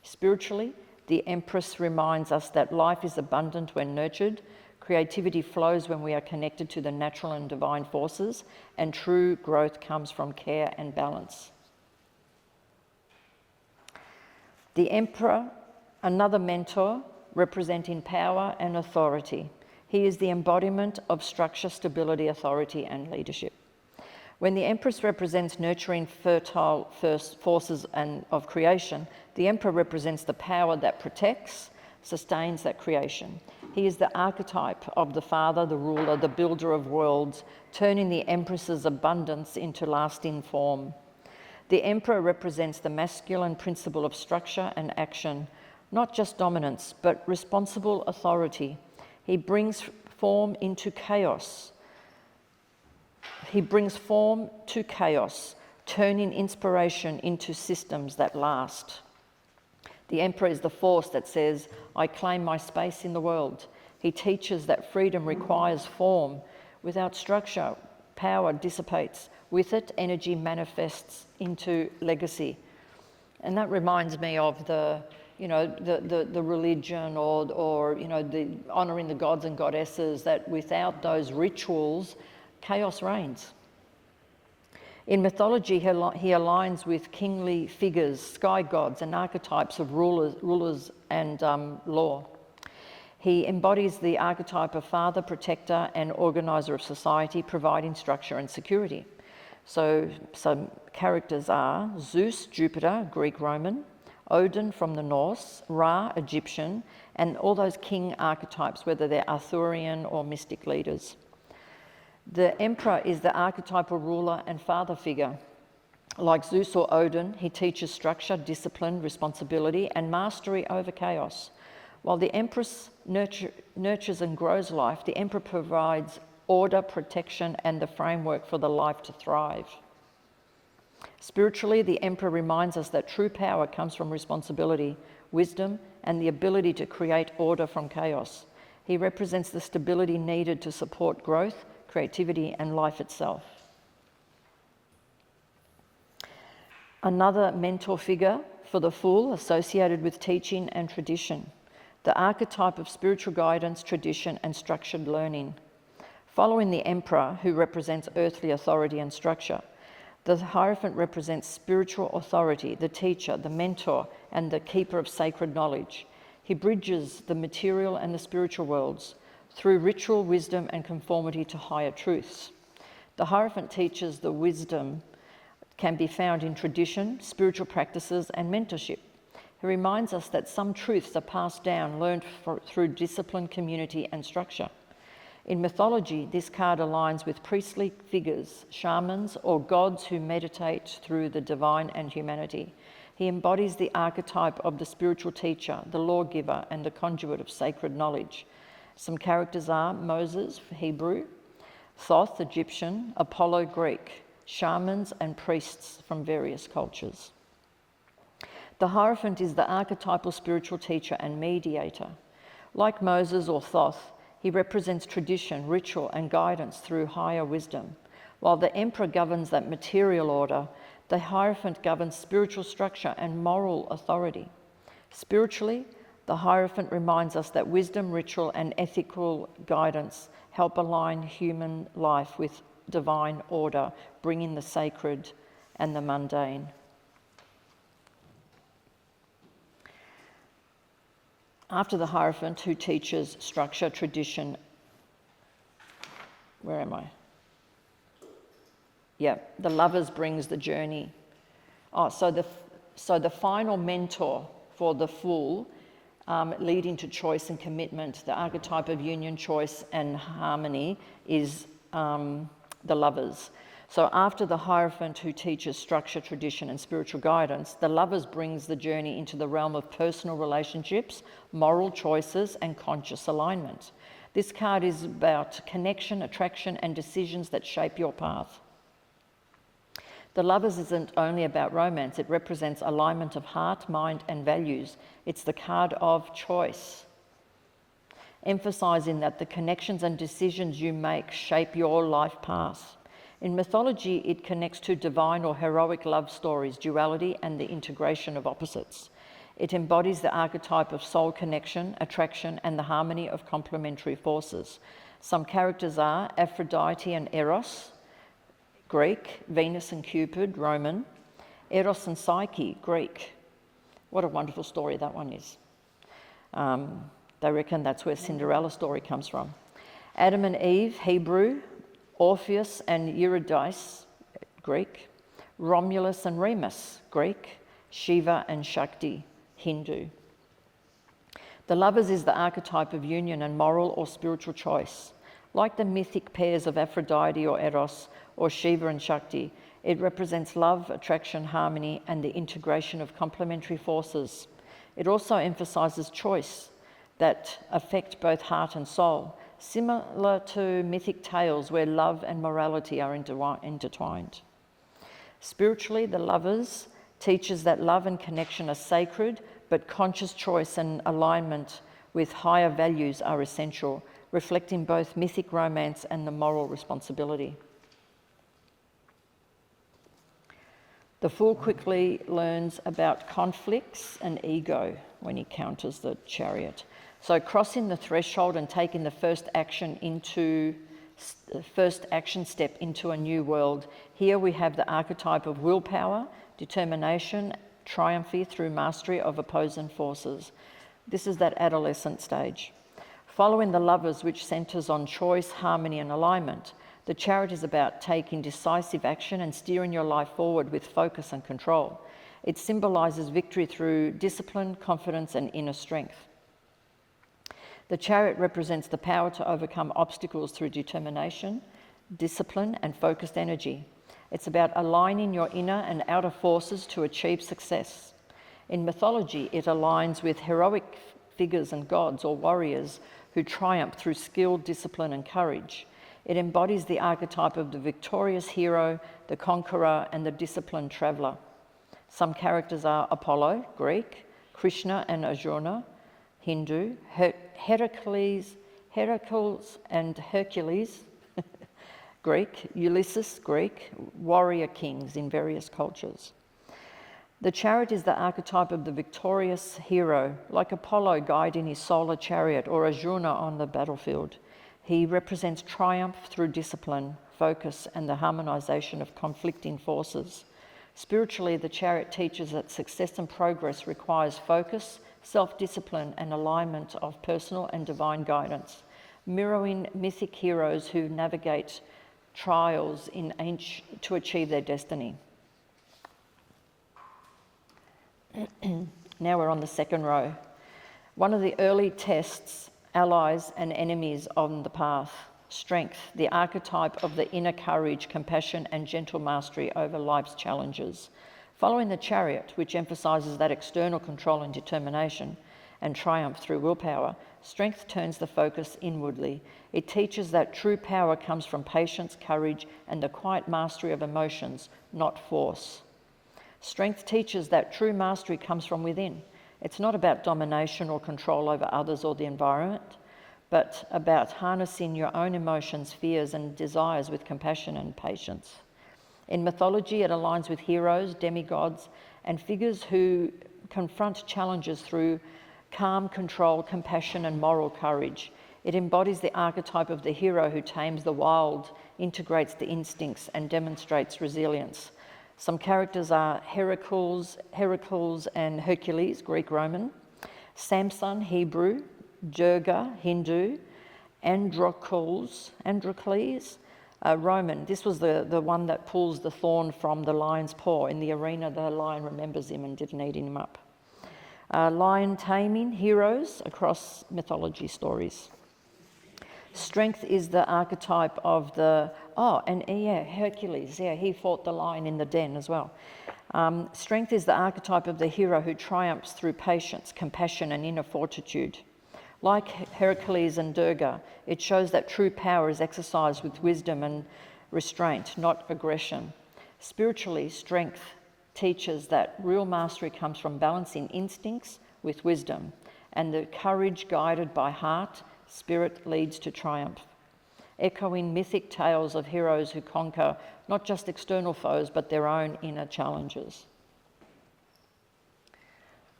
Spiritually, the Empress reminds us that life is abundant when nurtured, creativity flows when we are connected to the natural and divine forces, and true growth comes from care and balance. The Emperor, another mentor representing power and authority. He is the embodiment of structure, stability, authority, and leadership. When the Empress represents nurturing fertile forces of creation, the Emperor represents the power that protects, sustains that creation. He is the archetype of the father, the ruler, the builder of worlds, turning the Empress's abundance into lasting form. The Emperor represents the masculine principle of structure and action, not just dominance, but responsible authority. He brings form into chaos. He brings form to chaos, turning inspiration into systems that last. The Emperor is the force that says, I claim my space in the world. He teaches that freedom requires form. Without structure, power dissipates. With it, energy manifests into legacy. And that reminds me of the religion or the honouring the gods and goddesses, that without those rituals, chaos reigns. In mythology, he aligns with kingly figures, sky gods, and archetypes of rulers and law. He embodies the archetype of father, protector, and organiser of society, providing structure and security. So some characters are Zeus, Jupiter, Greek Roman, Odin from the Norse, Ra, Egyptian, and all those king archetypes, whether they're Arthurian or mystic leaders. The Emperor is the archetypal ruler and father figure. Like Zeus or Odin, he teaches structure, discipline, responsibility, and mastery over chaos. While the Empress nurtures and grows life, the Emperor provides order, protection, and the framework for the life to thrive. Spiritually, the Emperor reminds us that true power comes from responsibility, wisdom, and the ability to create order from chaos. He represents the stability needed to support growth, creativity, and life itself. Another mentor figure for the Fool associated with teaching and tradition, the archetype of spiritual guidance, tradition, and structured learning. Following the Emperor, who represents earthly authority and structure, the Hierophant represents spiritual authority, the teacher, the mentor, and the keeper of sacred knowledge. He bridges the material and the spiritual worlds through ritual, wisdom, and conformity to higher truths. The Hierophant teaches the wisdom can be found in tradition, spiritual practices, and mentorship. He reminds us that some truths are passed down, learned through discipline, community, and structure. In mythology, this card aligns with priestly figures, shamans, or gods who meditate through the divine and humanity. He embodies the archetype of the spiritual teacher, the lawgiver, and the conduit of sacred knowledge. Some characters are Moses, Hebrew, Thoth, Egyptian, Apollo, Greek, shamans and priests from various cultures. The Hierophant is the archetypal spiritual teacher and mediator. Like Moses or Thoth, he represents tradition, ritual and guidance through higher wisdom. While the Emperor governs that material order, the Hierophant governs spiritual structure and moral authority. Spiritually, the Hierophant reminds us that wisdom, ritual and ethical guidance help align human life with divine order, bringing the sacred and the mundane. After the Hierophant, who teaches structure, tradition, where am I? Yeah, the Lovers brings the journey. So the final mentor for the Fool, leading to choice and commitment, the archetype of union, choice and harmony is the Lovers. So after the Hierophant, who teaches structure, tradition and spiritual guidance, the Lovers brings the journey into the realm of personal relationships, moral choices and conscious alignment. This card is about connection, attraction and decisions that shape your path. The Lovers isn't only about romance, it represents alignment of heart, mind and values. It's the card of choice, emphasising that the connections and decisions you make shape your life path. In mythology, it connects to divine or heroic love stories, duality and the integration of opposites. It embodies the archetype of soul connection, attraction and the harmony of complementary forces. Some characters are Aphrodite and Eros, Greek, Venus and Cupid, Roman, Eros and Psyche, Greek. What a wonderful story that one is. They reckon that's where Cinderella story comes from. Adam and Eve, Hebrew, Orpheus and Eurydice, Greek, Romulus and Remus, Greek, Shiva and Shakti, Hindu. The Lovers is the archetype of union and moral or spiritual choice. Like the mythic pairs of Aphrodite or Eros or Shiva and Shakti, it represents love, attraction, harmony and the integration of complementary forces. It also emphasises choice that affect both heart and soul, similar to mythic tales where love and morality are intertwined. Spiritually, the Lovers teaches that love and connection are sacred, but conscious choice and alignment with higher values are essential, reflecting both mythic romance and the moral responsibility. The Fool quickly learns about conflicts and ego when he counters the Chariot. So crossing the threshold and taking the first action step into a new world. Here we have the archetype of willpower, determination, triumph through mastery of opposing forces. This is that adolescent stage. Following the Lovers, which centres on choice, harmony and alignment, the Chariot is about taking decisive action and steering your life forward with focus and control. It symbolises victory through discipline, confidence and inner strength. The Chariot represents the power to overcome obstacles through determination, discipline and focused energy. It's about aligning your inner and outer forces to achieve success. In mythology, it aligns with heroic figures and gods or warriors who triumph through skill, discipline and courage. It embodies the archetype of the victorious hero, the conqueror and the disciplined traveller. Some characters are Apollo, Greek, Krishna and Arjuna, Hindu, Heracles and Hercules, Greek, Ulysses, Greek, warrior kings in various cultures. The Chariot is the archetype of the victorious hero, like Apollo guiding his solar chariot or Arjuna on the battlefield. He represents triumph through discipline, focus and the harmonisation of conflicting forces. Spiritually, the Chariot teaches that success and progress requires focus, self-discipline and alignment of personal and divine guidance, mirroring mythic heroes who navigate trials to achieve their destiny. Now we're on the second row. One of the early tests, allies and enemies on the path. Strength, the archetype of the inner courage, compassion and gentle mastery over life's challenges. Following the Chariot, which emphasises that external control and determination and triumph through willpower, Strength turns the focus inwardly. It teaches that true power comes from patience, courage, and the quiet mastery of emotions, not force. Strength teaches that true mastery comes from within. It's not about domination or control over others or the environment, but about harnessing your own emotions, fears, and desires with compassion and patience. In mythology, it aligns with heroes, demigods, and figures who confront challenges through calm control, compassion, and moral courage. It embodies the archetype of the hero who tames the wild, integrates the instincts, and demonstrates resilience. Some characters are Heracles and Hercules, Greek-Roman, Samson, Hebrew, Durga, Hindu, Androcles, Roman. This was the one that pulls the thorn from the lion's paw. In the arena, the lion remembers him and didn't eat him up. Lion taming heroes across mythology stories. Strength is the archetype of Hercules. Yeah, he fought the lion in the den as well. Strength is the archetype of the hero who triumphs through patience, compassion, and inner fortitude. Like Hercules and Durga, it shows that true power is exercised with wisdom and restraint, not aggression. Spiritually, strength teaches that real mastery comes from balancing instincts with wisdom, and the courage guided by heart, spirit leads to triumph. Echoing mythic tales of heroes who conquer not just external foes, but their own inner challenges.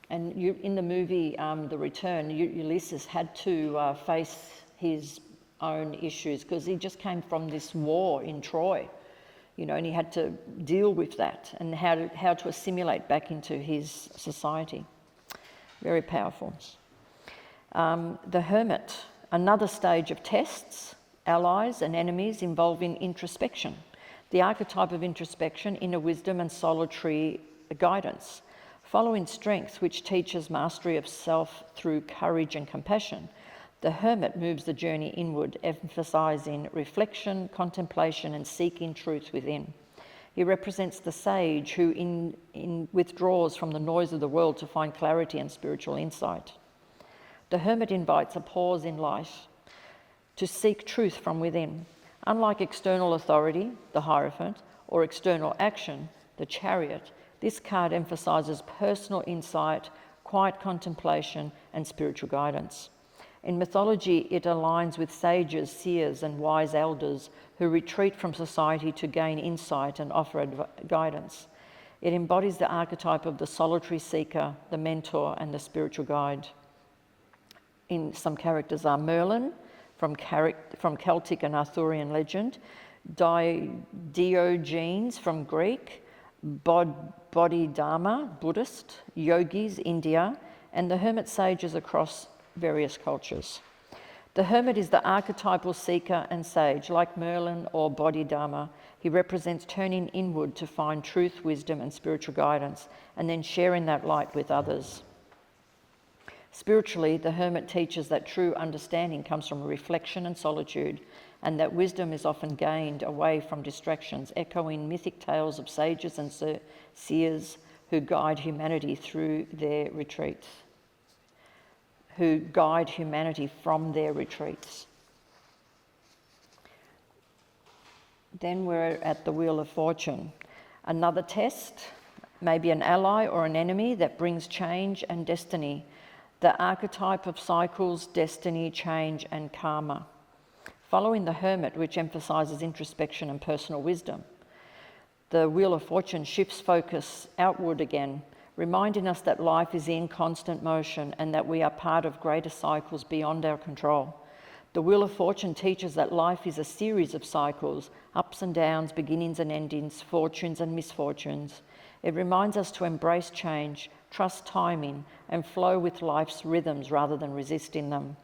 And in the movie, The Return, Ulysses had to face his own issues because he just came from this war in Troy, and he had to deal with that and how to assimilate back into his society. Very powerful. The Hermit, another stage of tests, allies and enemies involving introspection. The archetype of introspection, inner wisdom and solitary guidance. Following strength, which teaches mastery of self through courage and compassion, the hermit moves the journey inward, emphasising reflection, contemplation, and seeking truth within. He represents the sage who withdraws from the noise of the world to find clarity and spiritual insight. The hermit invites a pause in life to seek truth from within. Unlike external authority, the Hierophant, or external action, the Chariot, this card emphasises personal insight, quiet contemplation, and spiritual guidance. In mythology, it aligns with sages, seers, and wise elders who retreat from society to gain insight and offer guidance. It embodies the archetype of the solitary seeker, the mentor, and the spiritual guide. Some characters are Merlin, from Celtic and Arthurian legend, Diogenes from Greek, Bodhidharma, Buddhist, yogis, India, and the hermit sages across various cultures. The hermit is the archetypal seeker and sage. Like Merlin or Bodhidharma, he represents turning inward to find truth, wisdom, and spiritual guidance, and then sharing that light with others. Spiritually, the hermit teaches that true understanding comes from reflection and solitude, and that wisdom is often gained away from distractions, echoing mythic tales of sages and seers who guide humanity through their retreats, who guide humanity from their retreats. Then we're at the Wheel of Fortune. Another test, maybe an ally or an enemy that brings change and destiny. The archetype of cycles, destiny, change, and karma. Following the hermit, which emphasises introspection and personal wisdom, the Wheel of Fortune shifts focus outward again, reminding us that life is in constant motion and that we are part of greater cycles beyond our control. The Wheel of Fortune teaches that life is a series of cycles, ups and downs, beginnings and endings, fortunes and misfortunes. It reminds us to embrace change, trust timing, and flow with life's rhythms rather than resisting them.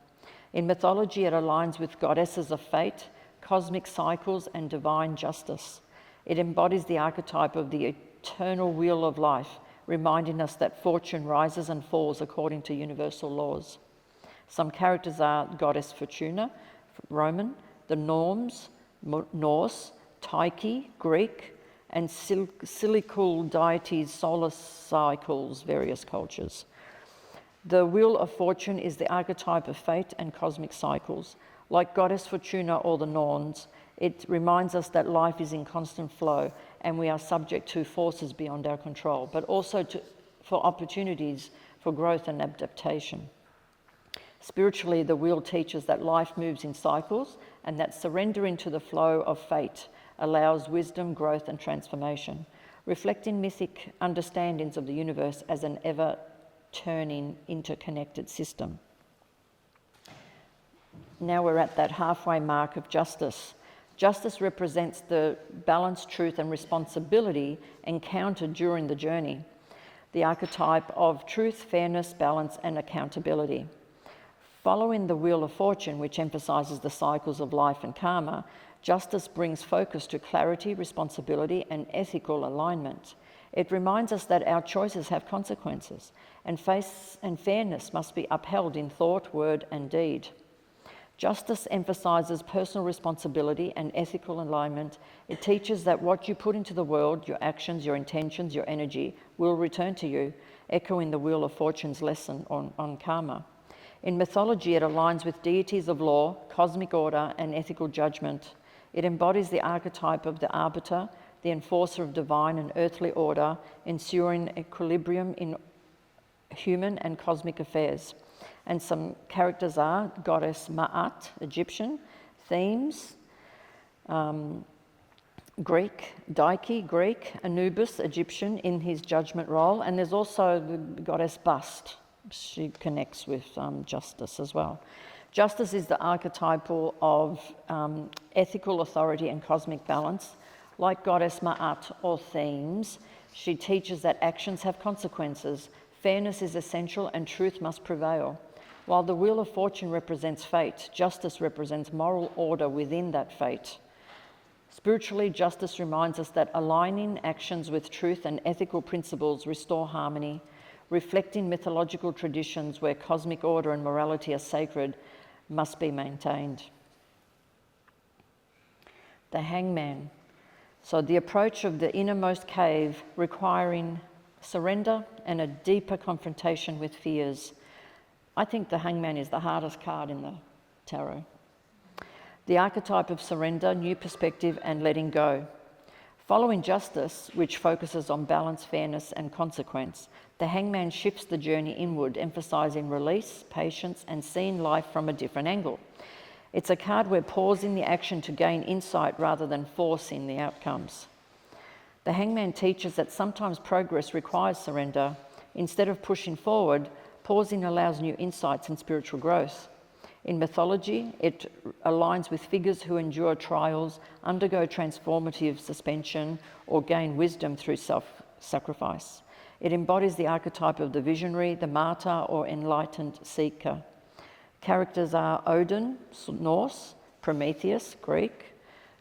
In mythology, it aligns with goddesses of fate, cosmic cycles, and divine justice. It embodies the archetype of the eternal wheel of life, reminding us that fortune rises and falls according to universal laws. Some characters are Goddess Fortuna, Roman, the Norns, Norse, Tyche, Greek, and cyclical deities, solar cycles, various cultures. The Wheel of Fortune is the archetype of fate and cosmic cycles. Like Goddess Fortuna or the Norns, it reminds us that life is in constant flow and we are subject to forces beyond our control, but also for opportunities for growth and adaptation. Spiritually, the wheel teaches that life moves in cycles and that surrender into the flow of fate allows wisdom, growth and transformation, reflecting mythic understandings of the universe as an ever-turning, interconnected system. Now we're at that halfway mark of justice. Justice represents the balance, truth and responsibility encountered during the journey, the archetype of truth, fairness, balance and accountability. Following the Wheel of Fortune, which emphasises the cycles of life and karma, justice brings focus to clarity, responsibility and ethical alignment. It reminds us that our choices have consequences and fairness must be upheld in thought, word and deed. Justice emphasises personal responsibility and ethical alignment. It teaches that what you put into the world, your actions, your intentions, your energy, will return to you, echoing the Wheel of Fortune's lesson on karma. In mythology, it aligns with deities of law, cosmic order, and ethical judgment. It embodies the archetype of the arbiter, the enforcer of divine and earthly order, ensuring equilibrium in human and cosmic affairs. And some characters are Goddess Ma'at, Egyptian, themes, Greek, Dike, Greek, Anubis, Egyptian, in his judgment role, and there's also the goddess Bast. She connects with justice as well. Justice is the archetypal of ethical authority and cosmic balance. Like Goddess Ma'at or themes, she teaches that actions have consequences, fairness is essential and truth must prevail. While the Wheel of Fortune represents fate, justice represents moral order within that fate. Spiritually, justice reminds us that aligning actions with truth and ethical principles restore harmony, reflecting mythological traditions where cosmic order and morality are sacred, must be maintained. The Hangman. So the approach of the innermost cave requiring surrender and a deeper confrontation with fears. I think the Hangman is the hardest card in the tarot. The archetype of surrender, new perspective and letting go. Following justice, which focuses on balance, fairness and consequence, the Hangman shifts the journey inward, emphasising release, patience and seeing life from a different angle. It's a card where pausing the action to gain insight rather than forcing the outcomes. The Hangman teaches that sometimes progress requires surrender. Instead of pushing forward, pausing allows new insights and spiritual growth. In mythology, it aligns with figures who endure trials, undergo transformative suspension, or gain wisdom through self-sacrifice. It embodies the archetype of the visionary, the martyr, or enlightened seeker. Characters are Odin, Norse, Prometheus, Greek,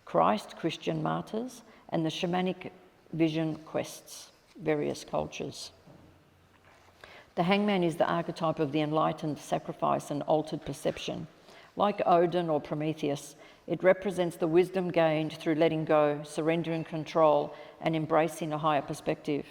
Christ, Christian martyrs, and the shamanic vision quests, various cultures. The Hangman is the archetype of the enlightened sacrifice and altered perception. Like Odin or Prometheus, it represents the wisdom gained through letting go, surrendering control, and embracing a higher perspective.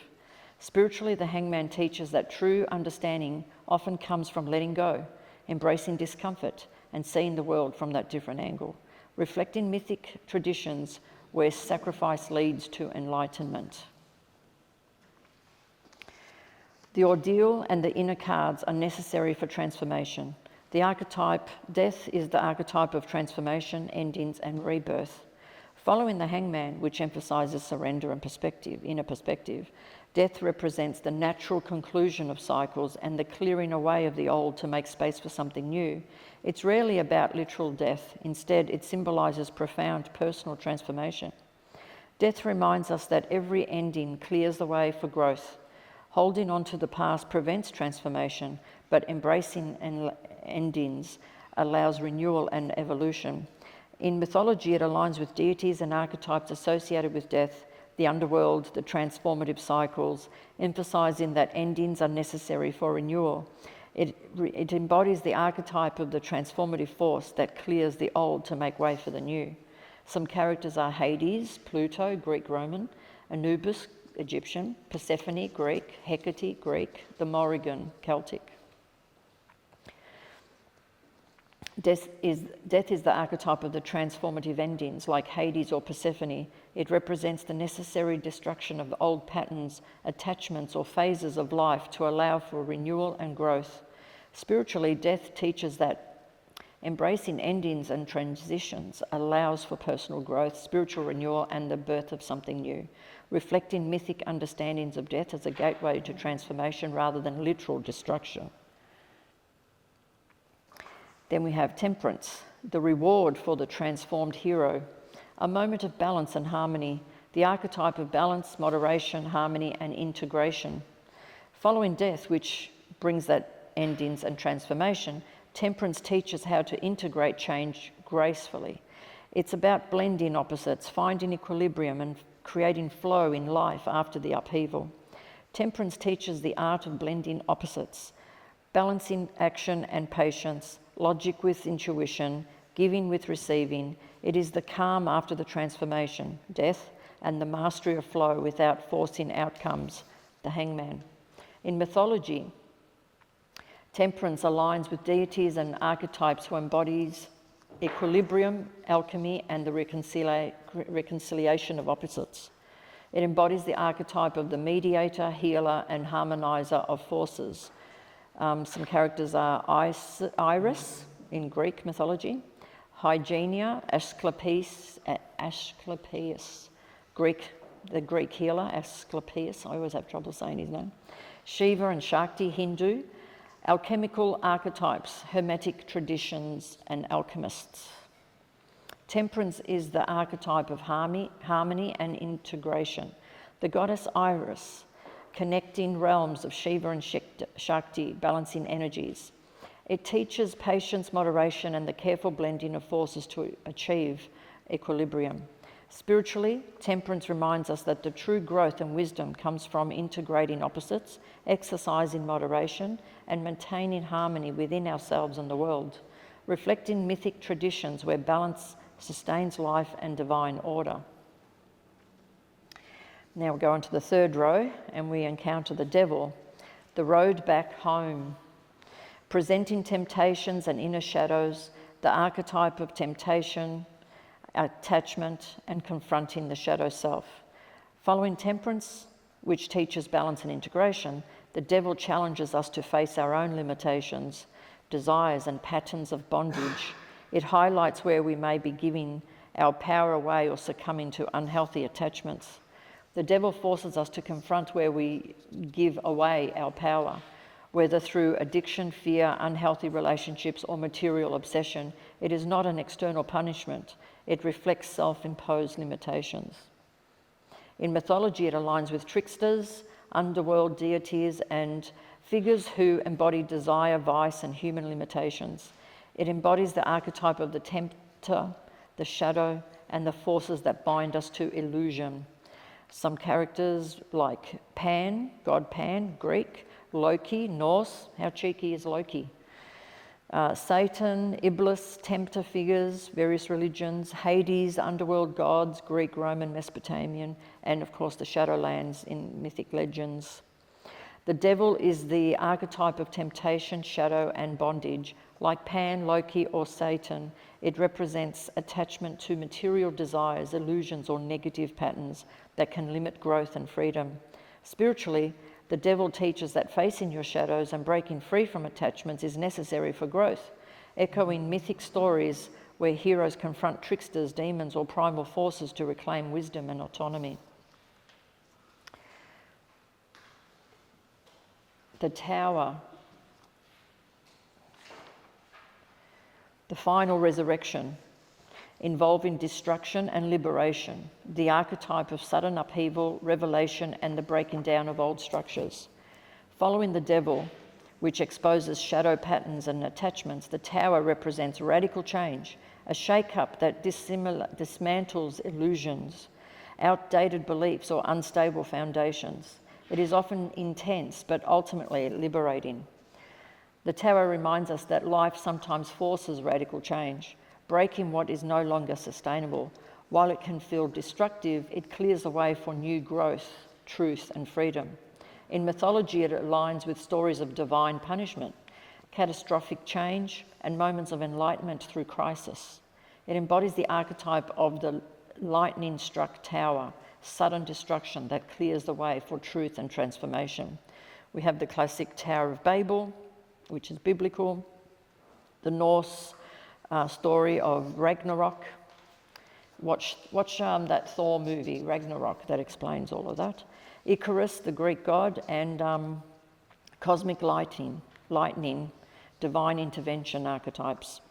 Spiritually, the Hangman teaches that true understanding often comes from letting go, embracing discomfort, and seeing the world from that different angle, reflecting mythic traditions where sacrifice leads to enlightenment. The ordeal and the inner cards are necessary for transformation. The archetype, death, is the archetype of transformation, endings, and rebirth. Following the Hangman, which emphasises surrender and perspective, inner perspective, death represents the natural conclusion of cycles and the clearing away of the old to make space for something new. It's rarely about literal death. Instead, it symbolises profound personal transformation. Death reminds us that every ending clears the way for growth. Holding on to the past prevents transformation, but embracing endings allows renewal and evolution. In mythology, it aligns with deities and archetypes associated with death, the underworld, the transformative cycles, emphasising that endings are necessary for renewal. It embodies the archetype of the transformative force that clears the old to make way for the new. Some characters are Hades, Pluto, Greek-Roman, Anubis, Egyptian, Persephone, Greek, Hecate, Greek, the Morrigan, Celtic. Death is the archetype of the transformative endings, like Hades or Persephone. It represents the necessary destruction of old patterns, attachments, or phases of life to allow for renewal and growth. Spiritually, death teaches that embracing endings and transitions allows for personal growth, spiritual renewal, and the birth of something new, reflecting mythic understandings of death as a gateway to transformation rather than literal destruction. Then we have temperance, the reward for the transformed hero, a moment of balance and harmony, the archetype of balance, moderation, harmony, and integration. Following death, which brings that endings and transformation, temperance teaches how to integrate change gracefully. It's about blending opposites, finding equilibrium, and creating flow in life after the upheaval. Temperance teaches the art of blending opposites, balancing action and patience, logic with intuition, giving with receiving. It is the calm after the transformation, death, and the mastery of flow without forcing outcomes, the hangman. In mythology, temperance aligns with deities and archetypes who embodies equilibrium, alchemy, and the reconciliation of opposites. It embodies the archetype of the mediator, healer, and harmonizer of forces. Some characters are Iris in Greek mythology, Hygienia, Asclepius, the Greek healer, Asclepius, I always have trouble saying his name, Shiva and Shakti, Hindu, alchemical archetypes, hermetic traditions, and alchemists. Temperance is the archetype of harmony and integration. The goddess Iris, connecting realms of Shiva and Shakti, balancing energies. It teaches patience, moderation, and the careful blending of forces to achieve equilibrium. Spiritually, temperance reminds us that the true growth and wisdom comes from integrating opposites, exercising moderation, and maintaining harmony within ourselves and the world, reflecting mythic traditions where balance sustains life and divine order. Now we go on to the third row and we encounter the devil, the road back home, presenting temptations and inner shadows, the archetype of temptation, attachment, and confronting the shadow self. Following temperance, which teaches balance and integration, the devil challenges us to face our own limitations, desires, and patterns of bondage. It highlights where we may be giving our power away or succumbing to unhealthy attachments. The devil forces us to confront where we give away our power, whether through addiction, fear, unhealthy relationships, or material obsession. It is not an external punishment. It reflects self-imposed limitations. In mythology, it aligns with tricksters, underworld deities, and figures who embody desire, vice, and human limitations. It embodies the archetype of the tempter, the shadow, and the forces that bind us to illusion. Some characters like Pan, god Pan, Greek, Loki, Norse, how cheeky is Loki? Satan, Iblis, tempter figures, various religions, Hades, underworld gods, Greek, Roman, Mesopotamian, and of course the Shadowlands in mythic legends. The devil is the archetype of temptation, shadow, and bondage. Like Pan, Loki, or Satan, it represents attachment to material desires, illusions, or negative patterns that can limit growth and freedom. Spiritually, the devil teaches that facing your shadows and breaking free from attachments is necessary for growth, echoing mythic stories where heroes confront tricksters, demons, or primal forces to reclaim wisdom and autonomy. The Tower, the final resurrection, involving destruction and liberation, the archetype of sudden upheaval, revelation, and the breaking down of old structures. Following the devil, which exposes shadow patterns and attachments, the tower represents radical change, a shake-up that dismantles illusions, outdated beliefs, or unstable foundations. It is often intense, but ultimately liberating. The tower reminds us that life sometimes forces radical change, breaking what is no longer sustainable. While it can feel destructive, it clears the way for new growth, truth, and freedom. In mythology, it aligns with stories of divine punishment. catastrophic change, and moments of enlightenment through crisis. It embodies the archetype of the lightning-struck tower, sudden destruction that clears the way for truth and transformation. We have the classic Tower of Babel, which is biblical, the Norse story of Ragnarok. Watch that Thor movie, Ragnarok, that explains all of that. Icarus, the Greek god, and cosmic lightning, divine intervention archetypes.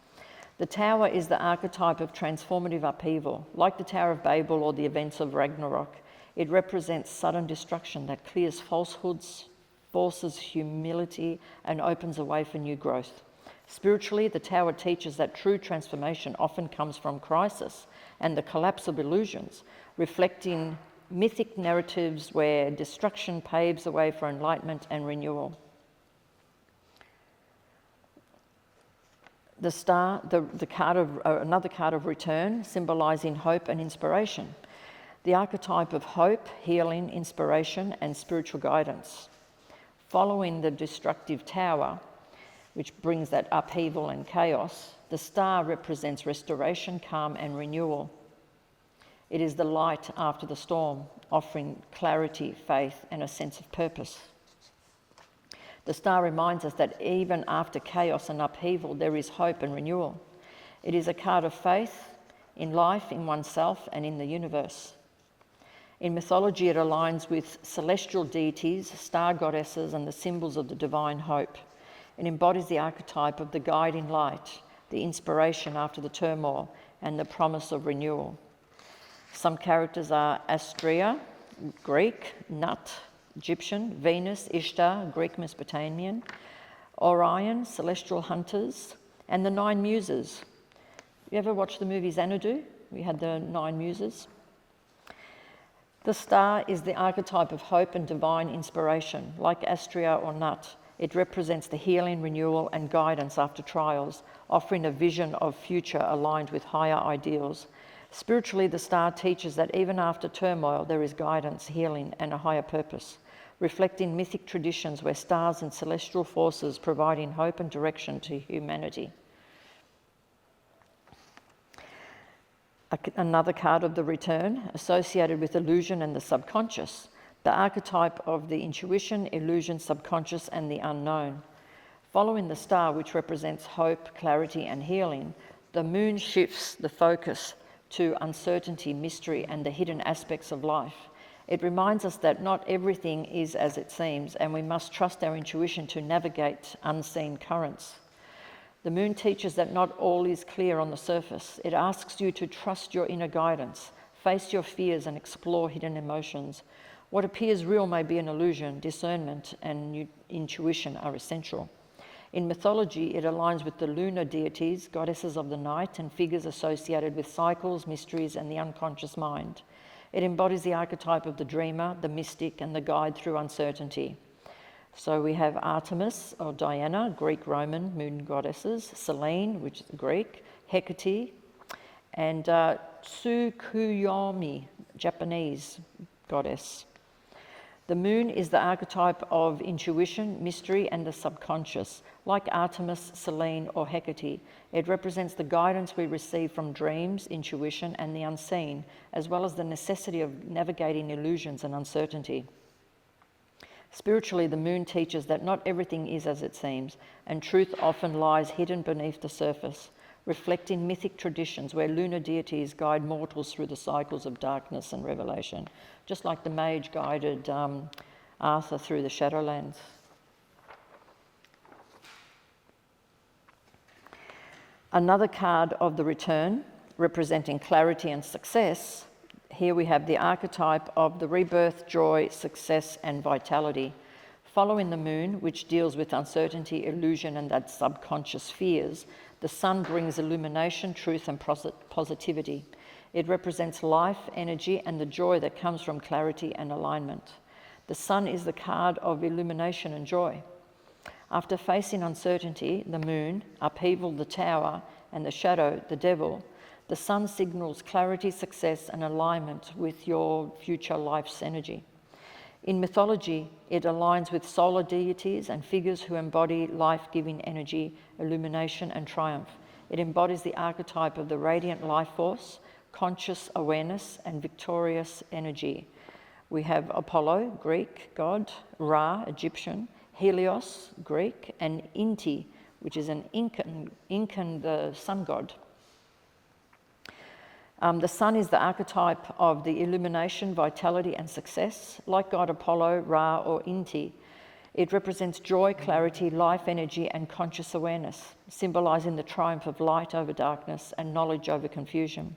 The tower is the archetype of transformative upheaval. Like the Tower of Babel or the events of Ragnarok, it represents sudden destruction that clears falsehoods, forces humility, and opens a way for new growth. Spiritually, the tower teaches that true transformation often comes from crisis and the collapse of illusions, reflecting mythic narratives where destruction paves the way for enlightenment and renewal. The star, another card of return, symbolising hope and inspiration. The archetype of hope, healing, inspiration, and spiritual guidance. Following the destructive tower, which brings that upheaval and chaos, the star represents restoration, calm, and renewal. It is the light after the storm, offering clarity, faith, and a sense of purpose. The star reminds us that even after chaos and upheaval, there is hope and renewal. It is a card of faith in life, in oneself, and in the universe. In mythology, it aligns with celestial deities, star goddesses, and the symbols of the divine hope. It embodies the archetype of the guiding light, the inspiration after the turmoil, and the promise of renewal. Some characters are Astrea, Greek, Nut, Egyptian, Venus, Ishtar, Greek Mesopotamian, Orion, celestial hunters, and the 9 muses. You ever watch the movie Xanadu? We had the 9 muses. The star is the archetype of hope and divine inspiration. Like Astrea or Nut, it represents the healing, renewal, and guidance after trials, offering a vision of future aligned with higher ideals. Spiritually, the star teaches that even after turmoil, there is guidance, healing, and a higher purpose, reflecting mythic traditions where stars and celestial forces providing hope and direction to humanity. Another card of the return, associated with illusion and the subconscious, the archetype of the intuition, illusion, subconscious, and the unknown. Following the star, which represents hope, clarity, and healing, the moon shifts the focus to uncertainty, mystery, and the hidden aspects of life. It reminds us that not everything is as it seems, and we must trust our intuition to navigate unseen currents. The moon teaches that not all is clear on the surface. It asks you to trust your inner guidance, face your fears, and explore hidden emotions. What appears real may be an illusion. Discernment and intuition are essential. In mythology, it aligns with the lunar deities, goddesses of the night, and figures associated with cycles, mysteries, and the unconscious mind. It embodies the archetype of the dreamer, the mystic, and the guide through uncertainty. So we have Artemis or Diana, Greek Roman moon goddesses, Selene, which is Greek, Hecate, and Tsukuyomi, Japanese goddess. The moon is the archetype of intuition, mystery, and the subconscious. Like Artemis, Selene, or Hecate, it represents the guidance we receive from dreams, intuition, and the unseen, as well as the necessity of navigating illusions and uncertainty. Spiritually, the moon teaches that not everything is as it seems, and truth often lies hidden beneath the surface, reflecting mythic traditions where lunar deities guide mortals through the cycles of darkness and revelation, just like the mage guided Arthur through the Shadowlands. Another card of the return, representing clarity and success. Here we have the archetype of the rebirth, joy, success, and vitality. Following the moon, which deals with uncertainty, illusion, and that subconscious fears, the sun brings illumination, truth, and positivity. It represents life, energy, and the joy that comes from clarity and alignment. The sun is the card of illumination and joy. After facing uncertainty, the moon, upheaval, the tower, and the shadow, the devil, the sun signals clarity, success, and alignment with your future life's energy. In mythology, it aligns with solar deities and figures who embody life-giving energy, illumination and triumph. It embodies the archetype of the radiant life force, conscious awareness and victorious energy. We have Apollo, Greek god, Ra, Egyptian, Helios, Greek, and Inti, which is an Incan the sun god. The sun is the archetype of the illumination, vitality and success. Like God Apollo, Ra or Inti, it represents joy, clarity, life energy and conscious awareness, symbolising the triumph of light over darkness and knowledge over confusion.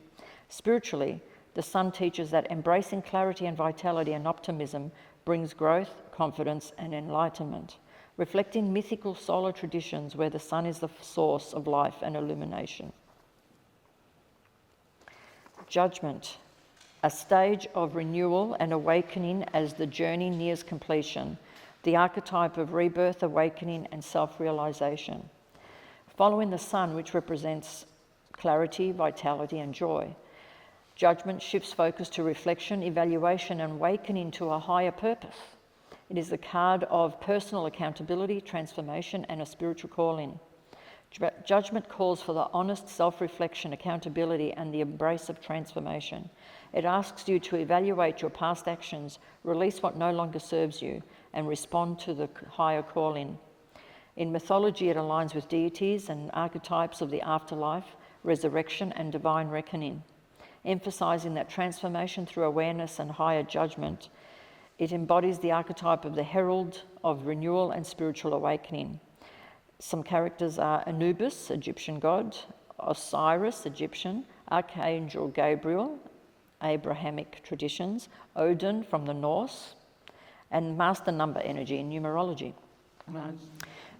Spiritually, the sun teaches that embracing clarity and vitality and optimism brings growth, confidence and enlightenment, reflecting mythical solar traditions where the sun is the source of life and illumination. Judgment, a stage of renewal and awakening as the journey nears completion, the archetype of rebirth, awakening and self-realisation. Following the sun, which represents clarity, vitality and joy, judgment shifts focus to reflection, evaluation and awakening to a higher purpose. It is the card of personal accountability, transformation and a spiritual calling. Judgment calls for the honest self-reflection, accountability and the embrace of transformation. It asks you to evaluate your past actions, release what no longer serves you and respond to the higher calling. In mythology, it aligns with deities and archetypes of the afterlife, resurrection and divine reckoning, emphasising that transformation through awareness and higher judgment. It embodies the archetype of the herald of renewal and spiritual awakening. Some characters are Anubis, Egyptian god, Osiris, Egyptian, Archangel Gabriel, Abrahamic traditions, Odin from the Norse, and master number energy in numerology. Right.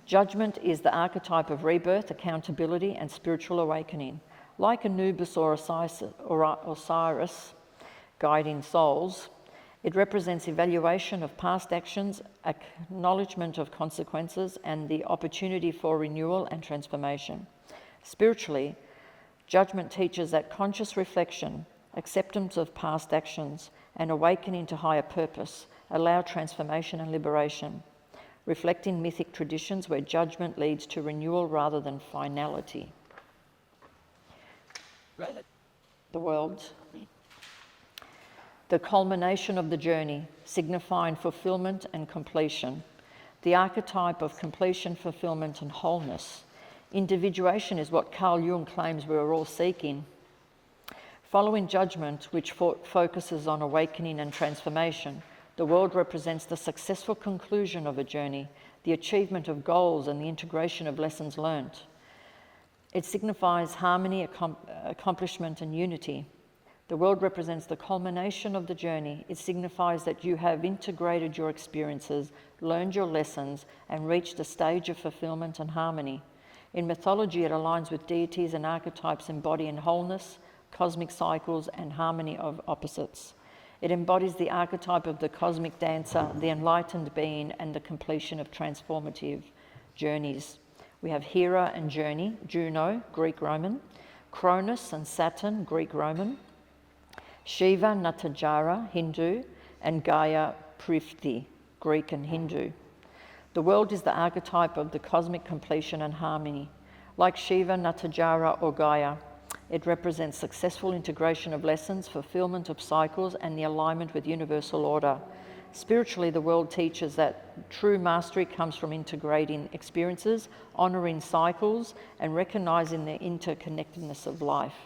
Judgment is the archetype of rebirth, accountability and spiritual awakening. Like Anubis or Osiris, guiding souls, it represents evaluation of past actions, acknowledgement of consequences, and the opportunity for renewal and transformation. Spiritually, judgment teaches that conscious reflection, acceptance of past actions, and awakening to higher purpose allow transformation and liberation, reflecting mythic traditions where judgment leads to renewal rather than finality. Right. The world. The culmination of the journey, signifying fulfillment and completion. The archetype of completion, fulfillment and wholeness. Individuation is what Carl Jung claims we are all seeking. Following judgment, which focuses on awakening and transformation, the world represents the successful conclusion of a journey, the achievement of goals and the integration of lessons learnt. It signifies harmony, accomplishment and unity. The world represents the culmination of the journey. It signifies that you have integrated your experiences, learned your lessons, and reached a stage of fulfillment and harmony. In mythology, it aligns with deities and archetypes embodying wholeness, cosmic cycles, and harmony of opposites. It embodies the archetype of the cosmic dancer, the enlightened being, and the completion of transformative journeys. We have Hera and Journey, Juno, Greek-Roman, Cronus and Saturn, Greek-Roman, Shiva, Nataraja, Hindu, and Gaia, Prithvi, Greek and Hindu. The world is the archetype of the cosmic completion and harmony. Like Shiva, Nataraja, or Gaia, it represents successful integration of lessons, fulfillment of cycles, and the alignment with universal order. Spiritually, the world teaches that true mastery comes from integrating experiences, honouring cycles, and recognising the interconnectedness of life,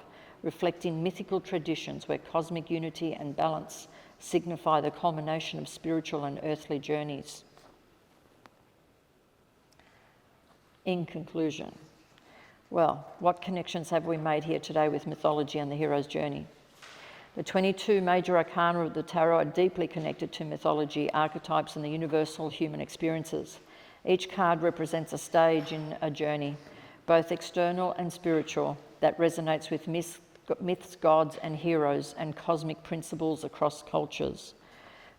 reflecting mythical traditions where cosmic unity and balance signify the culmination of spiritual and earthly journeys. In conclusion, well, what connections have we made here today with mythology and the hero's journey? The 22 major arcana of the tarot are deeply connected to mythology, archetypes, and the universal human experiences. Each card represents a stage in a journey, both external and spiritual, that resonates with myths, gods, and heroes, and cosmic principles across cultures.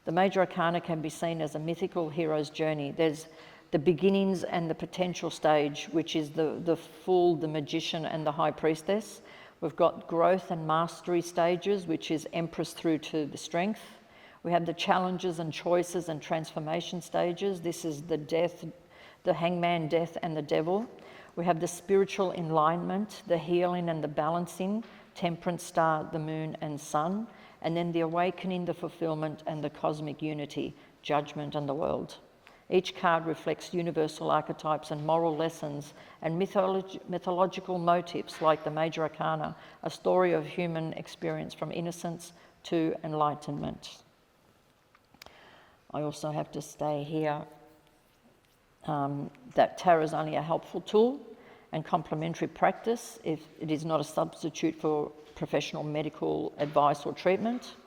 The major arcana can be seen as a mythical hero's journey. There's the beginnings and the potential stage, which is the fool, the magician, and the high priestess. We've got growth and mastery stages, which is empress through to the strength. We have the challenges and choices and transformation stages. This is the death, the hangman, death and the devil. We have the spiritual enlightenment, the healing and the balancing, temperance star, the moon and sun, and then the awakening, the fulfillment and the cosmic unity, judgment and the world. Each card reflects universal archetypes and moral lessons and mythological motifs like the Major Arcana, a story of human experience from innocence to enlightenment. I also have to say here that tarot is only a helpful tool and complementary practice if it is not a substitute for professional medical advice or treatment,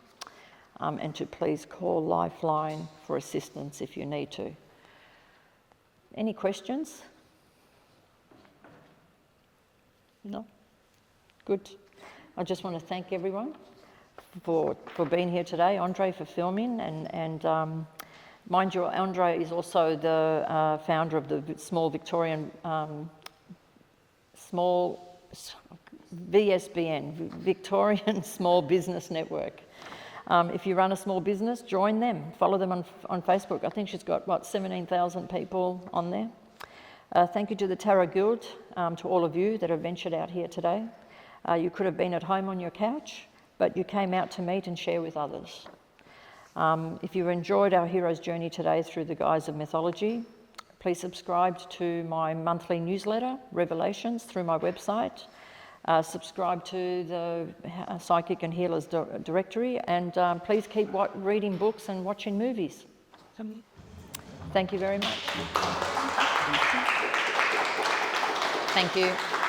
and to please call Lifeline for assistance if you need to. Any questions? No? Good. I just want to thank everyone for being here today. Andre for filming, and mind you, Andre is also the founder of the Small Victorian VSBN, Victorian Small Business Network. If you run a small business, join them. Follow them on Facebook. I think she's got, 17,000 people on there. Thank you to the Tarot Guild, to all of you that have ventured out here today. You could have been at home on your couch, but you came out to meet and share with others. If you enjoyed our hero's journey today through the guise of mythology, please subscribe to my monthly newsletter, Revelations, through my website. Subscribe to the Psychic and Healers Directory, and please keep reading books and watching movies. Thank you very much. Thank you.